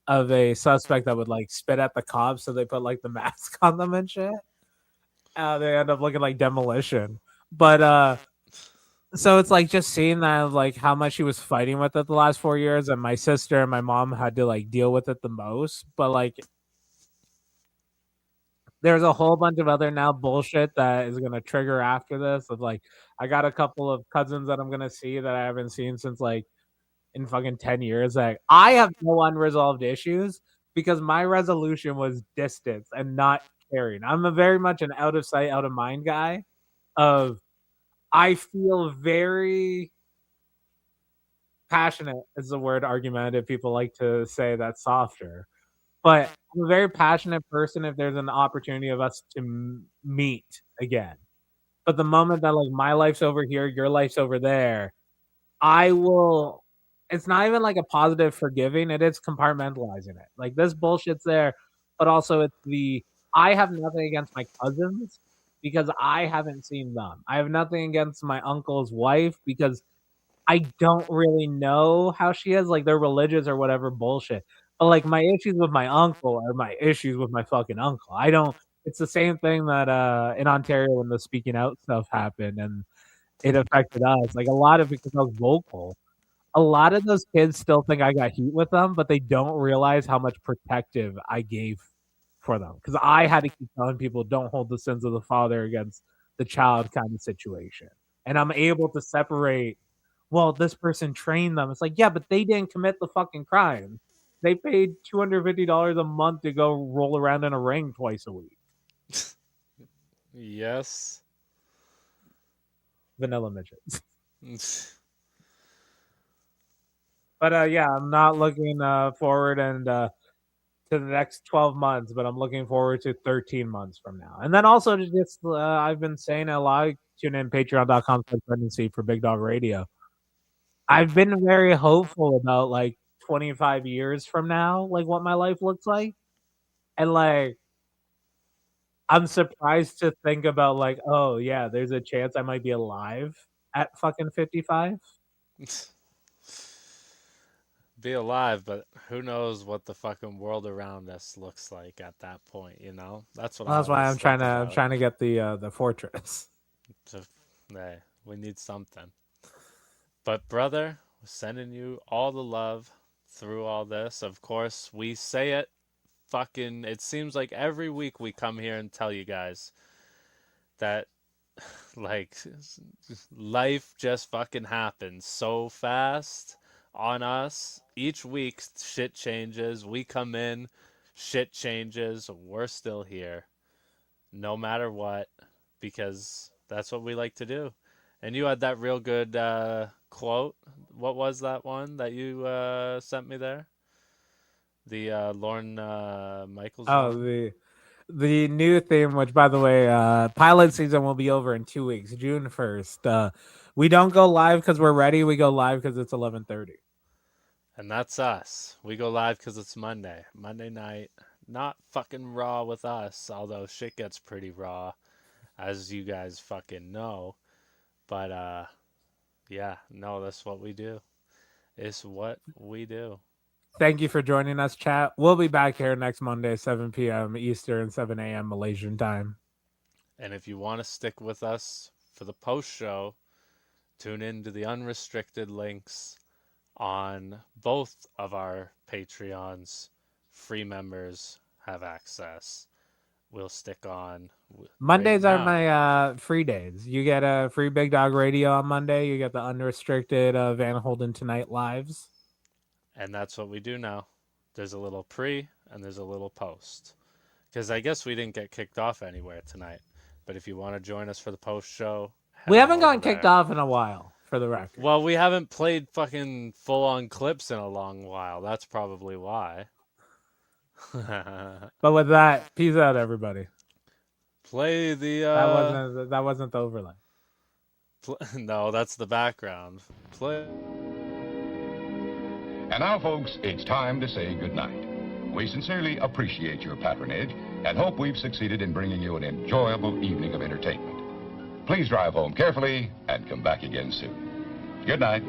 of a suspect that would like spit at the cops, so they put like the mask on them and shit. They end up looking like demolition. But so it's like just seeing that like how much she was fighting with it the last 4 years, and my sister and my mom had to like deal with it the most. But like there's a whole bunch of other now bullshit that is gonna trigger after this. Of like I got a couple of cousins that I'm gonna see that I haven't seen since like in fucking 10 years. Like I have no unresolved issues because my resolution was distance and not caring. I'm a very much an out of sight, out of mind guy. Of I feel very passionate is the word argumentative people like to say that's softer. But I'm a very passionate person if there's an opportunity of us to meet again. But the moment that like my life's over here, your life's over there, I will. It's not even like a positive forgiving. It is compartmentalizing it. Like this bullshit's there, but also it's the I have nothing against my cousins. because I haven't seen them. I have nothing against my uncle's wife because I don't really know how she is. Like, they're religious or whatever bullshit. But like my issues with my uncle are my issues with my fucking uncle. I don't. It's the same thing that in Ontario when the speaking out stuff happened and it affected us. Like a lot of because I was vocal. A lot of those kids still think I got heat with them, but they don't realize how much protective I gave for them. Because I had to keep telling people, don't hold the sins of the father against the child kind of situation. And I'm able to separate, well, this person trained them. It's like, yeah, but they didn't commit the fucking crime. They paid $250 a month to go roll around in a ring twice a week. Yes. Vanilla midgets. But yeah, I'm not looking forward and to the next 12 months, but I'm looking forward to 13 months from now. And then also to just I've been saying a lot. Tune in patreon.com/pregnancy for Big Dog Radio. I've been very hopeful about like 25 years from now, like what my life looks like. And like I'm surprised to think about like, oh yeah, there's a chance I might be alive at fucking 55. Be alive, but who knows what the fucking world around us looks like at that point, you know? That's what Well, that's why always I'm trying think to I'm about. trying to get the fortress. Hey, we need something. But brother, we're sending you all the love through all this. Of course, we say it fucking, it seems like every week we come here and tell you guys that like life just fucking happens so fast on us. Each week shit changes. We come in, shit changes. We're still here no matter what, because that's what we like to do. And you had that real good quote. What was that one that you sent me there? The Lorne Michaels Oh, one? the new theme, which by the way, pilot season will be over in 2 weeks, June 1st. We don't go live because we're ready. We go live because it's 11:30. And that's us. We go live because it's Monday. Monday night. Not fucking raw with us, although shit gets pretty raw, as you guys fucking know. But, yeah, no, that's what we do. It's what we do. Thank you for joining us, chat. We'll be back here next Monday, 7 p.m. Eastern, 7 a.m. Malaysian time. And if you want to stick with us for the post show, tune in to the unrestricted links on both of our Patreons. Free members have access. We'll stick on. Mondays right are now. my free days. You get a free Big Dog Radio on Monday. You get the unrestricted Van Holden Tonight lives. And that's what we do now. There's a little pre and there's a little post. Because I guess we didn't get kicked off anywhere tonight. But if you want to join us for the post show, We haven't gotten gotten kicked off in a while, for the record. Well, we haven't played fucking full on clips in a long while. That's probably why. But with that, peace out, everybody. Play the. That wasn't the overlay. No, that's the background. Play. And now, folks, it's time to say goodnight. We sincerely appreciate your patronage and hope we've succeeded in bringing you an enjoyable evening of entertainment. Please drive home carefully and come back again soon. Good night.